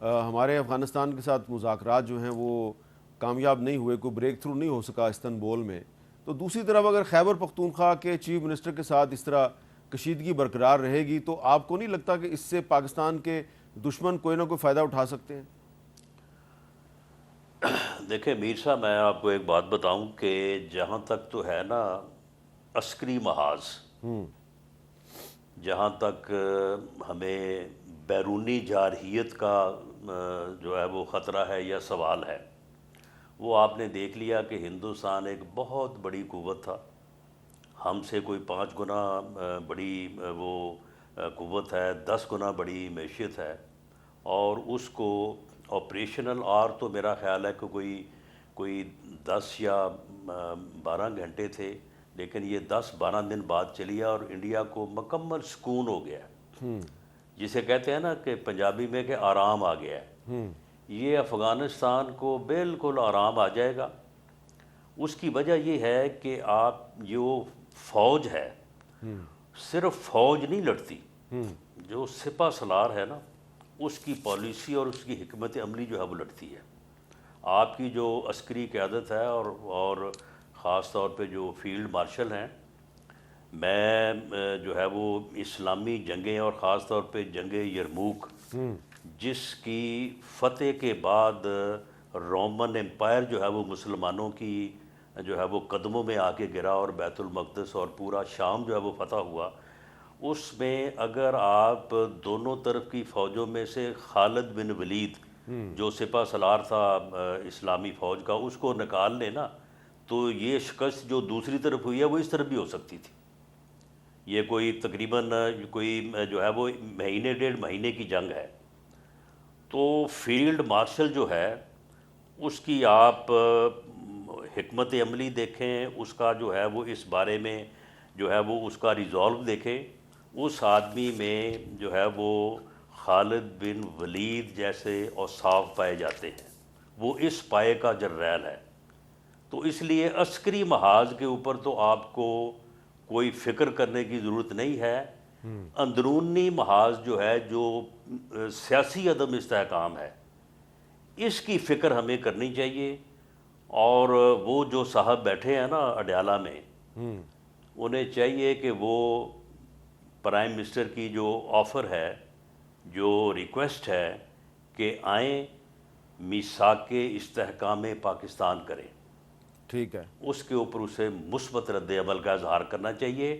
S1: ہمارے افغانستان کے ساتھ مذاکرات جو ہیں وہ کامیاب نہیں ہوئے، کوئی بریک تھرو نہیں ہو سکا استنبول میں، تو دوسری طرف اگر خیبر پختونخوا کے چیف منسٹر کے ساتھ اس طرح کشیدگی برقرار رہے گی تو آپ کو نہیں لگتا کہ اس سے پاکستان کے دشمن کوئی نہ کوئی فائدہ اٹھا سکتے ہیں؟
S6: دیکھیں میر صاحب، میں آپ کو ایک بات بتاؤں کہ جہاں تک تو ہے نا عسکری محاذ، جہاں تک ہمیں بیرونی جارحیت کا جو ہے وہ خطرہ ہے یا سوال ہے، وہ آپ نے دیکھ لیا کہ ہندوستان ایک بہت بڑی قوت تھا، ہم سے کوئی 5 گنا بڑی وہ قوت ہے، 10 گنا بڑی معیشت ہے، اور اس کو آپریشنل آر تو میرا خیال ہے کہ کوئی 10 یا 12 گھنٹے تھے، لیکن یہ 10-12 دن بعد چلی ہے اور انڈیا کو مکمل سکون ہو گیا ہے، جسے کہتے ہیں نا کہ پنجابی میں کہ آرام آ گیا ہے۔ یہ افغانستان کو بالکل آرام آ جائے گا۔ اس کی وجہ یہ ہے کہ آپ جو فوج ہے، صرف فوج نہیں لڑتی، جو سپہ سالار ہے نا اس کی پالیسی اور اس کی حکمت عملی جو ہے وہ لڑتی ہے۔ آپ کی جو عسکری قیادت ہے اور خاص طور پہ جو فیلڈ مارشل ہیں، میں جو ہے وہ اسلامی جنگیں اور خاص طور پہ جنگ یرموک، جس کی فتح کے بعد رومن امپائر جو ہے وہ مسلمانوں کی جو ہے وہ قدموں میں آ کے گرا اور بیت المقدس اور پورا شام جو ہے وہ فتح ہوا، اس میں اگر آپ دونوں طرف کی فوجوں میں سے خالد بن ولید جو سپہ سالار تھا اسلامی فوج کا، اس کو نکال لیں نا، تو یہ شکست جو دوسری طرف ہوئی ہے وہ اس طرف بھی ہو سکتی تھی۔ یہ کوئی تقریباً کوئی جو ہے وہ مہینے 1.5 مہینے کی جنگ ہے۔ تو فیلڈ مارشل جو ہے اس کی آپ حکمت عملی دیکھیں، اس کا جو ہے وہ اس بارے میں جو ہے وہ اس کا ریزالو دیکھیں، اس آدمی میں جو ہے وہ خالد بن ولید جیسے اوصاف پائے جاتے ہیں، وہ اس پائے کا جرنیل ہے۔ تو اس لیے عسکری محاذ کے اوپر تو آپ کو کوئی فکر کرنے کی ضرورت نہیں ہے۔ اندرونی محاذ جو ہے، جو سیاسی عدم استحکام ہے، اس کی فکر ہمیں کرنی چاہیے۔ اور وہ جو صاحب بیٹھے ہیں نا اڈیالہ میں، انہیں چاہیے کہ وہ پرائم منسٹر کی جو آفر ہے، جو ریکویسٹ ہے کہ آئیں میثاق استحکام پاکستان کریں،
S1: ٹھیک ہے، اس
S6: کے اوپر اسے مثبت رد عمل کا اظہار کرنا چاہیے،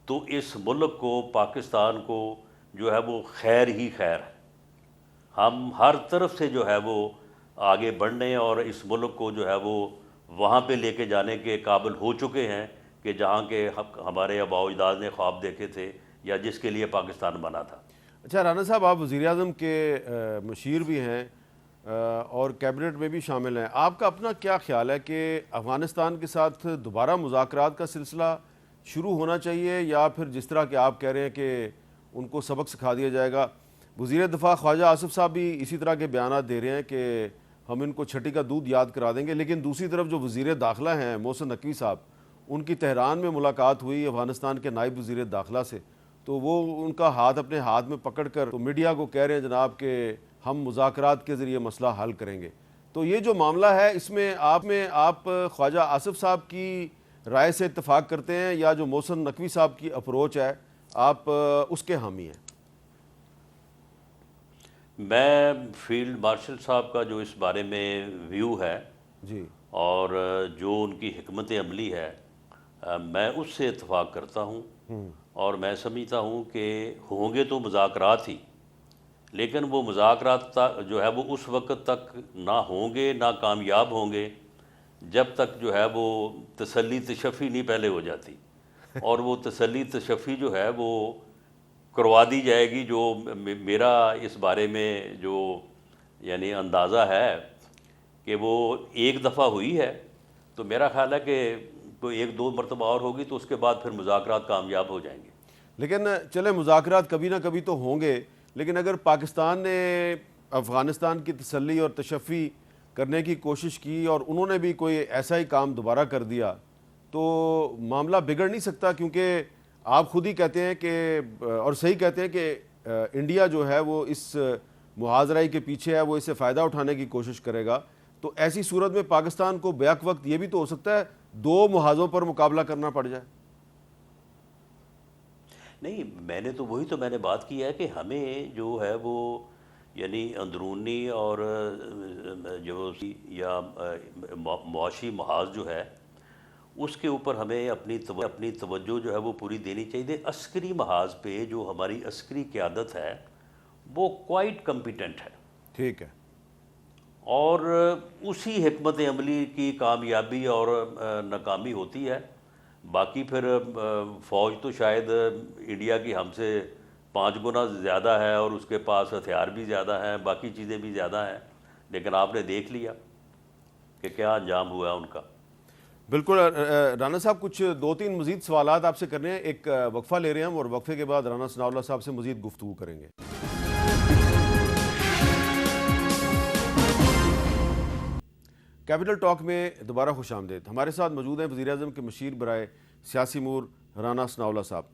S6: تو اس ملک کو، پاکستان کو جو ہے وہ خیر ہی خیر ہے۔ ہم ہر طرف سے جو ہے وہ آگے بڑھنے اور اس ملک کو جو ہے وہ وہاں پہ لے کے جانے کے قابل ہو چکے ہیں کہ جہاں کے ہمارے آباء و اجداد نے خواب دیکھے تھے یا جس کے لیے پاکستان بنا تھا۔
S1: اچھا رانا صاحب، آپ وزیر اعظم کے مشیر بھی ہیں اور کیبنٹ میں بھی شامل ہیں، آپ کا اپنا کیا خیال ہے کہ افغانستان کے ساتھ دوبارہ مذاکرات کا سلسلہ شروع ہونا چاہیے، یا پھر جس طرح کہ آپ کہہ رہے ہیں کہ ان کو سبق سکھا دیا جائے گا؟ وزیر دفاع خواجہ آصف صاحب بھی اسی طرح کے بیانات دے رہے ہیں کہ ہم ان کو چھٹی کا دودھ یاد کرا دیں گے، لیکن دوسری طرف جو وزیر داخلہ ہیں محسن نقوی صاحب، ان کی تہران میں ملاقات ہوئی افغانستان کے نائب وزیر داخلہ سے، تو وہ ان کا ہاتھ اپنے ہاتھ میں پکڑ کر تو میڈیا کو کہہ رہے ہیں جناب کہ ہم مذاکرات کے ذریعے مسئلہ حل کریں گے۔ تو یہ جو معاملہ ہے، اس میں آپ خواجہ آصف صاحب کی رائے سے اتفاق کرتے ہیں یا جو محسن نقوی صاحب کی اپروچ ہے آپ اس کے حامی ہیں؟
S6: میں فیلڈ مارشل صاحب کا جو اس بارے میں ویو ہے
S1: جی،
S6: اور جو ان کی حکمت عملی ہے، میں اس سے اتفاق کرتا ہوں، اور میں سمجھتا ہوں کہ ہوں گے تو مذاکرات ہی، لیکن وہ مذاکرات جو ہے وہ اس وقت تک نہ ہوں گے، نہ کامیاب ہوں گے، جب تک جو ہے وہ تسلی تشفی نہیں پہلے ہو جاتی، اور وہ تسلی تشفی جو ہے وہ کروا دی جائے گی۔ جو میرا اس بارے میں جو یعنی اندازہ ہے کہ وہ ایک دفعہ ہوئی ہے، تو میرا خیال ہے کہ کوئی 1-2 مرتبہ اور ہوگی تو اس کے بعد پھر مذاکرات کامیاب ہو جائیں گے۔
S1: لیکن چلے مذاکرات کبھی نہ کبھی تو ہوں گے، لیکن اگر پاکستان نے افغانستان کی تسلی اور تشفی کرنے کی کوشش کی اور انہوں نے بھی کوئی ایسا ہی کام دوبارہ کر دیا تو معاملہ بگڑ نہیں سکتا؟ کیونکہ آپ خود ہی کہتے ہیں کہ اور صحیح کہتے ہیں کہ انڈیا جو ہے وہ اس محاذرائی کے پیچھے ہے، وہ اس سے فائدہ اٹھانے کی کوشش کرے گا. تو ایسی صورت میں پاکستان کو بیک وقت یہ بھی تو ہو سکتا ہے دو محاذوں پر مقابلہ کرنا پڑ جائے.
S6: نہیں، میں نے بات کی ہے کہ ہمیں جو ہے وہ یعنی اندرونی اور جو یا معاشی محاذ جو ہے اس کے اوپر ہمیں اپنی توجہ جو ہے وہ پوری دینی چاہیے. عسکری محاذ پہ جو ہماری عسکری قیادت ہے وہ کوائٹ کمپیٹنٹ ہے.
S1: ٹھیک ہے.
S6: اور اسی حکمت عملی کی کامیابی اور ناکامی ہوتی ہے. باقی پھر فوج تو شاید انڈیا کی ہم سے 5 گنا زیادہ ہے اور اس کے پاس ہتھیار بھی زیادہ ہیں، باقی چیزیں بھی زیادہ ہیں، لیکن آپ نے دیکھ لیا کہ کیا انجام ہوا ہے ان کا.
S1: بالکل. رانا صاحب کچھ 2-3 مزید سوالات آپ سے کرنے ہیں. ایک وقفہ لے رہے ہیں ہم اور وقفے کے بعد رانا ثناء اللہ صاحب سے مزید گفتگو کریں گے. کیپٹل ٹاک میں دوبارہ خوش آمدید. ہمارے ساتھ موجود ہیں وزیر اعظم کے مشیر برائے سیاسی امور رانا ثناء اللہ صاحب.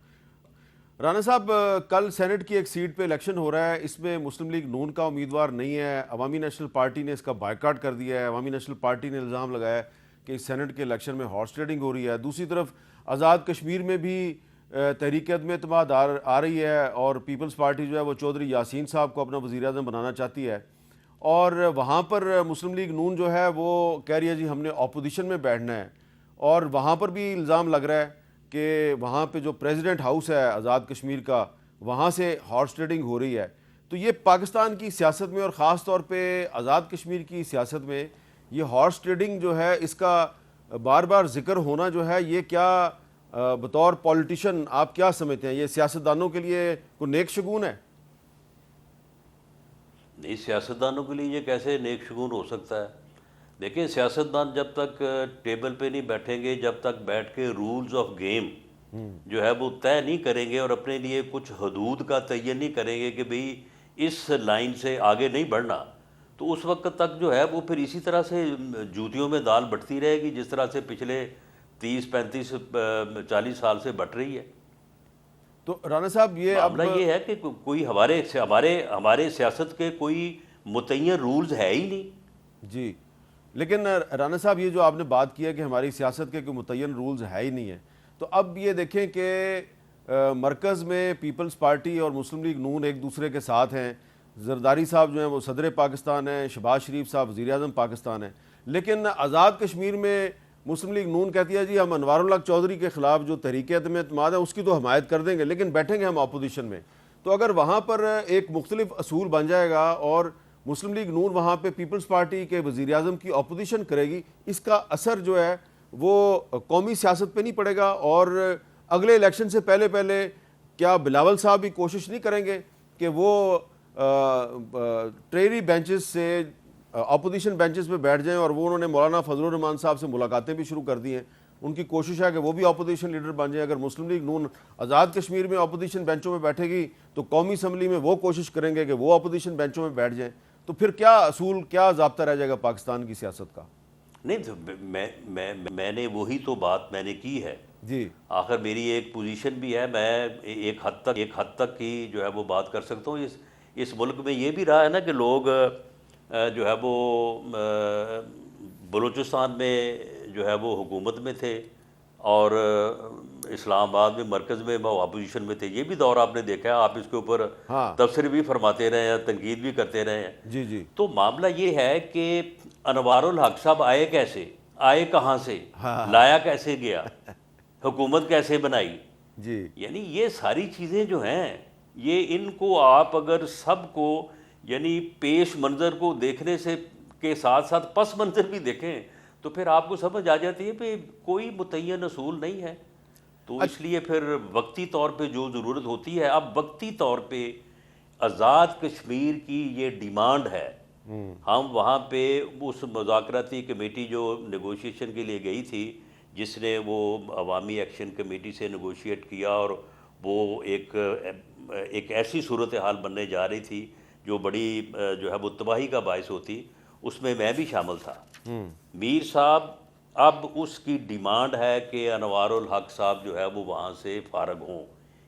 S1: رانا صاحب، کل سینٹ کی ایک سیٹ پہ الیکشن ہو رہا ہے، اس میں مسلم لیگ نون کا امیدوار نہیں ہے. عوامی نیشنل پارٹی نے اس کا بائیکاٹ کر دیا ہے. عوامی نیشنل پارٹی نے الزام لگایا ہے کہ اس سینٹ کے الیکشن میں ہارس ٹریڈنگ ہو رہی ہے. دوسری طرف آزاد کشمیر میں بھی تحریک عدم اعتماد آ رہی ہے اور پیپلز پارٹی جو ہے وہ چودھری یاسین صاحب کو اپنا وزیر اعظم بنانا چاہتی ہے، اور وہاں پر مسلم لیگ نون جو ہے وہ کہہ رہی ہے جی ہم نے اپوزیشن میں بیٹھنا ہے. اور وہاں پر بھی الزام لگ رہا ہے کہ وہاں پہ جو پریزیڈنٹ ہاؤس ہے آزاد کشمیر کا، وہاں سے ہارس ٹریڈنگ ہو رہی ہے. تو یہ پاکستان کی سیاست میں اور خاص طور پہ آزاد کشمیر کی سیاست میں یہ ہارس ٹریڈنگ جو ہے اس کا بار بار ذکر ہونا جو ہے، یہ کیا بطور پولیٹیشین آپ کیا سمجھتے ہیں؟ یہ سیاستدانوں کے لیے کوئی نیک شگون ہے؟
S6: نہیں، سیاستدانوں کے لیے یہ کیسے نیک شگون ہو سکتا ہے؟ دیکھیں، سیاستدان جب تک ٹیبل پہ نہیں بیٹھیں گے، جب تک بیٹھ کے رولز آف گیم جو ہے وہ طے نہیں کریں گے اور اپنے لیے کچھ حدود کا تعین نہیں کریں گے کہ بھئی اس لائن سے آگے نہیں بڑھنا، تو اس وقت تک جو ہے وہ پھر اسی طرح سے جوتیوں میں دال بٹتی رہے گی جس طرح سے پچھلے 30-35-40 سال سے بٹ رہی ہے.
S1: تو رانا صاحب
S6: معاملہ یہ ہے کہ کوئی ہمارے سیاست کے کوئی متعین رولز ہے ہی نہیں.
S1: جی، لیکن رانا صاحب یہ جو آپ نے بات کی ہے کہ ہماری سیاست کے کوئی متعین رولز ہے ہی نہیں ہے، تو اب یہ دیکھیں کہ مرکز میں پیپلز پارٹی اور مسلم لیگ نون ایک دوسرے کے ساتھ ہیں. زرداری صاحب جو ہیں وہ صدر پاکستان ہیں، شہباز شریف صاحب وزیر اعظم پاکستان ہیں. لیکن آزاد کشمیر میں مسلم لیگ نون کہتی ہے جی ہم انوار الحق چودھری کے خلاف جو تحریک عدم اعتماد ہے اس کی تو حمایت کر دیں گے لیکن بیٹھیں گے ہم اپوزیشن میں. تو اگر وہاں پر ایک مختلف اصول بن جائے گا اور مسلم لیگ نون وہاں پہ پیپلز پارٹی کے وزیر اعظم کی اپوزیشن کرے گی، اس کا اثر جو ہے وہ قومی سیاست پہ نہیں پڑے گا؟ اور اگلے الیکشن سے پہلے کیا بلاول صاحب بھی کوشش نہیں کریں گے کہ وہ ٹریری بینچز سے اپوزیشن بینچز پہ بیٹھ جائیں؟ اور وہ انہوں نے مولانا فضل الرحمان صاحب سے ملاقاتیں بھی شروع کر دی ہیں. ان کی کوشش ہے کہ وہ بھی اپوزیشن لیڈر بن جائیں. اگر مسلم لیگ نون آزاد کشمیر میں اپوزیشن بینچوں میں بیٹھے گی تو قومی اسمبلی میں وہ کوشش کریں گے کہ وہ اپوزیشن بینچوں میں بیٹھ جائیں. تو پھر کیا اصول، کیا ضابطہ رہ جائے گا پاکستان کی سیاست کا؟
S6: نہیں، تو میں نے وہی تو بات میں نے کی ہے.
S1: جی،
S6: آخر میری ایک پوزیشن بھی ہے، میں ایک حد تک کی جو ہے وہ بات کر سکتا ہوں. اس ملک میں یہ بھی رہا ہے نا کہ لوگ جو ہے وہ بلوچستان میں جو ہے وہ حکومت میں تھے اور اسلام آباد میں مرکز میں وہ اپوزیشن میں تھے. یہ بھی دور آپ نے دیکھا ہے، آپ اس کے اوپر تبصرے بھی فرماتے رہے ہیں، تنقید بھی کرتے رہے ہیں.
S1: جی جی.
S6: تو معاملہ یہ ہے کہ انوار الحق صاحب آئے کیسے، آئے کہاں سے، لایا کیسے گیا، حکومت کیسے بنائی؟
S1: جی،
S6: یعنی یہ ساری چیزیں جو ہیں یہ ان کو آپ اگر سب کو یعنی پیش منظر کو دیکھنے سے کے ساتھ ساتھ پس منظر بھی دیکھیں تو پھر آپ کو سمجھ آ جاتی ہے کہ کوئی متعین اصول نہیں ہے. تو اس لیے پھر وقتی طور پہ جو ضرورت ہوتی ہے، اب وقتی طور پہ آزاد کشمیر کی یہ ڈیمانڈ ہے. ہم وہاں پہ اس مذاکراتی کمیٹی جو نیگوشیشن کے لیے گئی تھی، جس نے وہ عوامی ایکشن کمیٹی سے نیگوشیٹ کیا اور وہ ایک ایسی صورتحال بننے جا رہی تھی جو بڑی جو ہے وہ تباہی کا باعث ہوتی، اس میں بھی شامل تھا. میر صاحب اب اس کی ڈیمانڈ ہے کہ انوار الحق صاحب جو ہے وہ وہاں سے فارغ ہوں,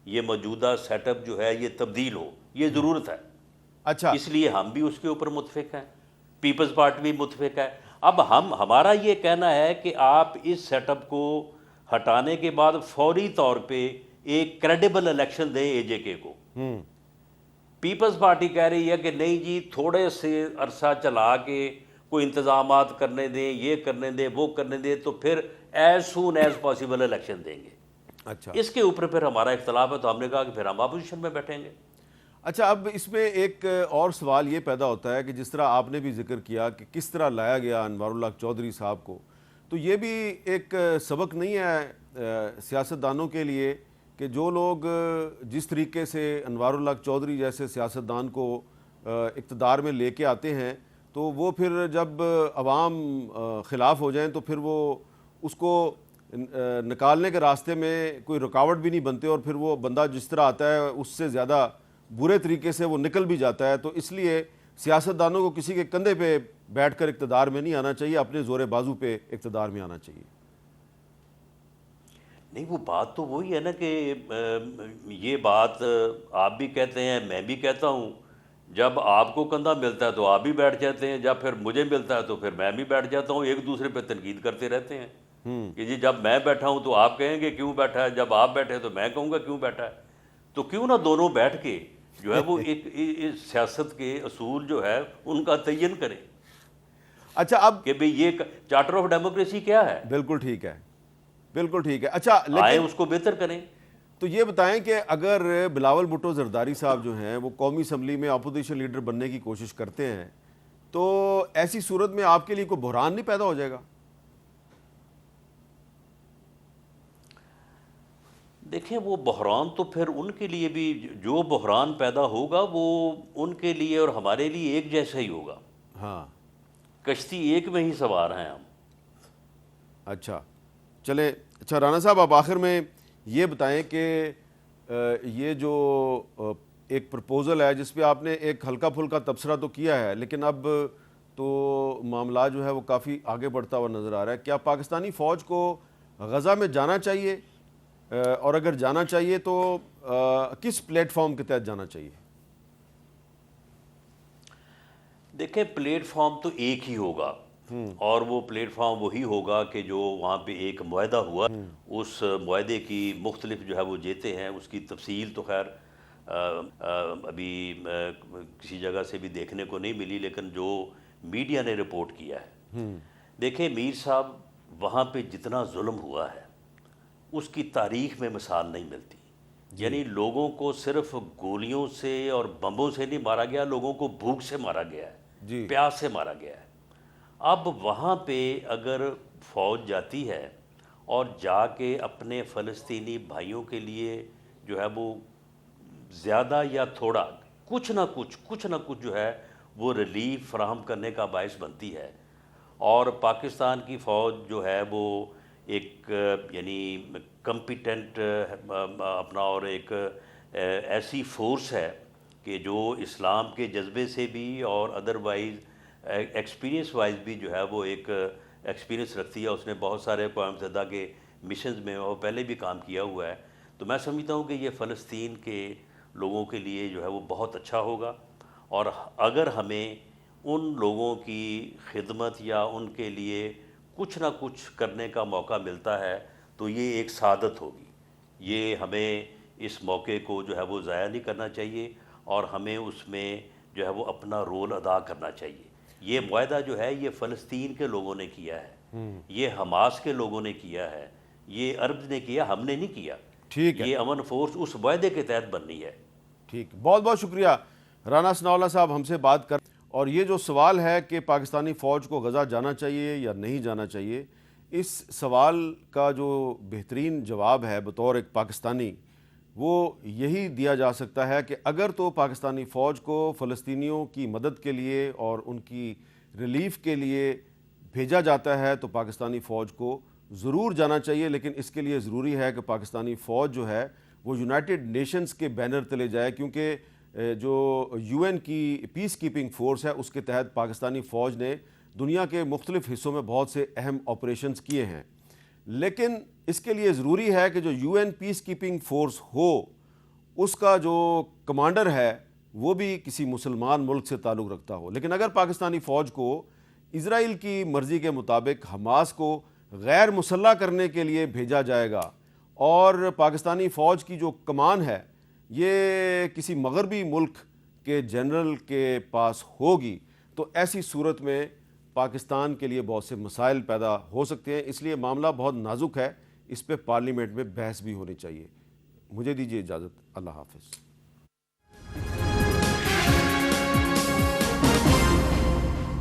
S6: یہ موجودہ سیٹ اپ جو ہے یہ تبدیل ہو, یہ ضرورت ہے.
S1: اچھا,
S6: اس لیے ہم بھی اس کے اوپر متفق ہیں, پیپلز پارٹی بھی متفق ہے. اب ہمارا یہ کہنا ہے کہ آپ اس سیٹ اپ کو ہٹانے کے بعد فوری طور پہ ایک کریڈیبل الیکشن دیں اے جے کے کو. پیپلز پارٹی کہہ رہی ہے کہ نہیں جی تھوڑے سے عرصہ چلا کے کوئی انتظامات کرنے دیں, یہ کرنے دیں, وہ کرنے دیں, تو پھر as soon as possible election دیں گے.
S1: اچھا,
S6: اس کے اوپر پھر ہمارا اختلاف ہے, تو ہم نے کہا کہ پھر ہم اپوزیشن میں بیٹھیں گے.
S1: اچھا, اب اس میں ایک اور سوال یہ پیدا ہوتا ہے کہ جس طرح آپ نے بھی ذکر کیا کہ کس طرح لایا گیا انوار الحق چودھری صاحب کو, تو یہ بھی ایک سبق نہیں ہے سیاستدانوں کے لیے کہ جو لوگ جس طریقے سے انوار الحق چودھری جیسے سیاستدان کو اقتدار میں لے کے آتے ہیں تو وہ پھر جب عوام خلاف ہو جائیں تو پھر وہ اس کو نکالنے کے راستے میں کوئی رکاوٹ بھی نہیں بنتے, اور پھر وہ بندہ جس طرح آتا ہے اس سے زیادہ برے طریقے سے وہ نکل بھی جاتا ہے. تو اس لیے سیاستدانوں کو کسی کے کندھے پہ بیٹھ کر اقتدار میں نہیں آنا چاہیے, اپنے زور بازو پہ اقتدار میں آنا چاہیے.
S6: نہیں, وہ بات تو وہی ہے نا کہ یہ بات آپ بھی کہتے ہیں, میں بھی کہتا ہوں, جب آپ کو کندھا ملتا ہے تو آپ بھی بیٹھ جاتے ہیں, جب پھر مجھے ملتا ہے تو پھر میں بھی بیٹھ جاتا ہوں, ایک دوسرے پہ تنقید کرتے رہتے ہیں کہ جی جب میں بیٹھا ہوں تو آپ کہیں گے کیوں بیٹھا ہے, جب آپ بیٹھے تو میں کہوں گا کیوں بیٹھا ہے. تو کیوں نہ دونوں بیٹھ کے جو ہے وہ ایک سیاست کے اصول جو ہے ان کا تعین کریں.
S1: اچھا, اب
S6: کہ بھئی یہ چارٹر آف ڈیموکریسی کیا ہے,
S1: بالکل ٹھیک ہے, بالکل ٹھیک ہے. اچھا,
S6: آئیں
S1: لیکن
S6: اس کو بہتر کریں.
S1: تو یہ بتائیں کہ اگر بلاول بھٹو زرداری صاحب جو ہیں وہ قومی اسمبلی میں اپوزیشن لیڈر بننے کی کوشش کرتے ہیں تو ایسی صورت میں آپ کے لیے کوئی بحران نہیں پیدا ہو جائے گا؟
S6: دیکھیں, وہ بحران تو پھر ان کے لیے بھی, جو بحران پیدا ہوگا وہ ان کے لیے اور ہمارے لیے ایک جیسا ہی ہوگا.
S1: ہاں,
S6: کشتی ایک میں ہی سوار ہیں ہم.
S1: اچھا چلیں. اچھا رانا صاحب, آپ آخر میں یہ بتائیں کہ یہ جو ایک پرپوزل ہے جس پہ آپ نے ایک ہلکا پھلکا تبصرہ تو کیا ہے, لیکن اب تو معاملہ جو ہے وہ کافی آگے بڑھتا ہوا نظر آ رہا ہے, کیا پاکستانی فوج کو غزہ میں جانا چاہیے, اور اگر جانا چاہیے تو کس پلیٹ فارم کے تحت جانا چاہیے؟
S6: دیکھیں, پلیٹ فارم تو ایک ہی ہوگا, اور وہ پلیٹ فارم وہی ہوگا کہ جو وہاں پہ ایک معاہدہ ہوا, اس معاہدے کی مختلف جو ہے وہ جیتے ہیں, اس کی تفصیل تو خیر ابھی کسی جگہ سے بھی دیکھنے کو نہیں ملی, لیکن جو میڈیا نے رپورٹ کیا ہے. دیکھیں, میر صاحب وہاں پہ جتنا ظلم ہوا ہے اس کی تاریخ میں مثال نہیں ملتی. یعنی لوگوں کو صرف گولیوں سے اور بمبوں سے نہیں مارا گیا, لوگوں کو بھوک سے مارا گیا ہے, پیاس سے مارا گیا ہے. اب وہاں پہ اگر فوج جاتی ہے اور جا کے اپنے فلسطینی بھائیوں کے لیے جو ہے وہ زیادہ یا تھوڑا کچھ نہ کچھ جو ہے وہ ریلیف فراہم کرنے کا باعث بنتی ہے, اور پاکستان کی فوج جو ہے وہ ایک یعنی کمپیٹنٹ اپنا اور ایک ایسی فورس ہے کہ جو اسلام کے جذبے سے بھی اور ادروائز ایکسپیرینس وائز بھی جو ہے وہ ایک ایکسپیرینس رکھتی ہے. اس نے بہت سارے قوم زدہ کے مشنز میں وہ پہلے بھی کام کیا ہوا ہے. تو میں سمجھتا ہوں کہ یہ فلسطین کے لوگوں کے لیے جو ہے وہ بہت اچھا ہوگا, اور اگر ہمیں ان لوگوں کی خدمت یا ان کے لیے کچھ نہ کچھ کرنے کا موقع ملتا ہے تو یہ ایک سعادت ہوگی. یہ ہمیں اس موقع کو جو ہے وہ ضائع نہیں کرنا چاہیے, اور ہمیں اس میں جو ہے وہ اپنا رول ادا کرنا چاہیے. یہ معاہدہ جو ہے یہ فلسطین کے لوگوں نے کیا ہے, یہ حماس کے لوگوں نے کیا ہے, یہ عرب نے کیا, ہم نے نہیں کیا.
S1: ٹھیک ہے,
S6: یہ امن فورس اس معاہدے کے تحت بننی ہے.
S1: ٹھیک, بہت بہت شکریہ رانا ثناء اللہ صاحب ہم سے بات کر. اور یہ جو سوال ہے کہ پاکستانی فوج کو غزہ جانا چاہیے یا نہیں جانا چاہیے, اس سوال کا جو بہترین جواب ہے بطور ایک پاکستانی وہ یہی دیا جا سکتا ہے کہ اگر تو پاکستانی فوج کو فلسطینیوں کی مدد کے لیے اور ان کی ریلیف کے لیے بھیجا جاتا ہے تو پاکستانی فوج کو ضرور جانا چاہیے, لیکن اس کے لیے ضروری ہے کہ پاکستانی فوج جو ہے وہ یونائٹڈ نیشنز کے بینر تلے جائے, کیونکہ جو UN کی پیس کیپنگ فورس ہے اس کے تحت پاکستانی فوج نے دنیا کے مختلف حصوں میں بہت سے اہم آپریشنز کیے ہیں، لیکن اس کے لیے ضروری ہے کہ جو UN پیس کیپنگ فورس ہو اس کا جو کمانڈر ہے وہ بھی کسی مسلمان ملک سے تعلق رکھتا ہو۔ لیکن اگر پاکستانی فوج کو اسرائیل کی مرضی کے مطابق حماس کو غیر مسلح کرنے کے لیے بھیجا جائے گا اور پاکستانی فوج کی جو کمان ہے یہ کسی مغربی ملک کے جنرل کے پاس ہوگی تو ایسی صورت میں پاکستان کے لیے بہت سے مسائل پیدا ہو سکتے ہیں، اس لیے معاملہ بہت نازک ہے، اس پہ پارلیمنٹ میں بحث بھی ہونی چاہیے۔ مجھے دیجیے اجازت، اللہ حافظ۔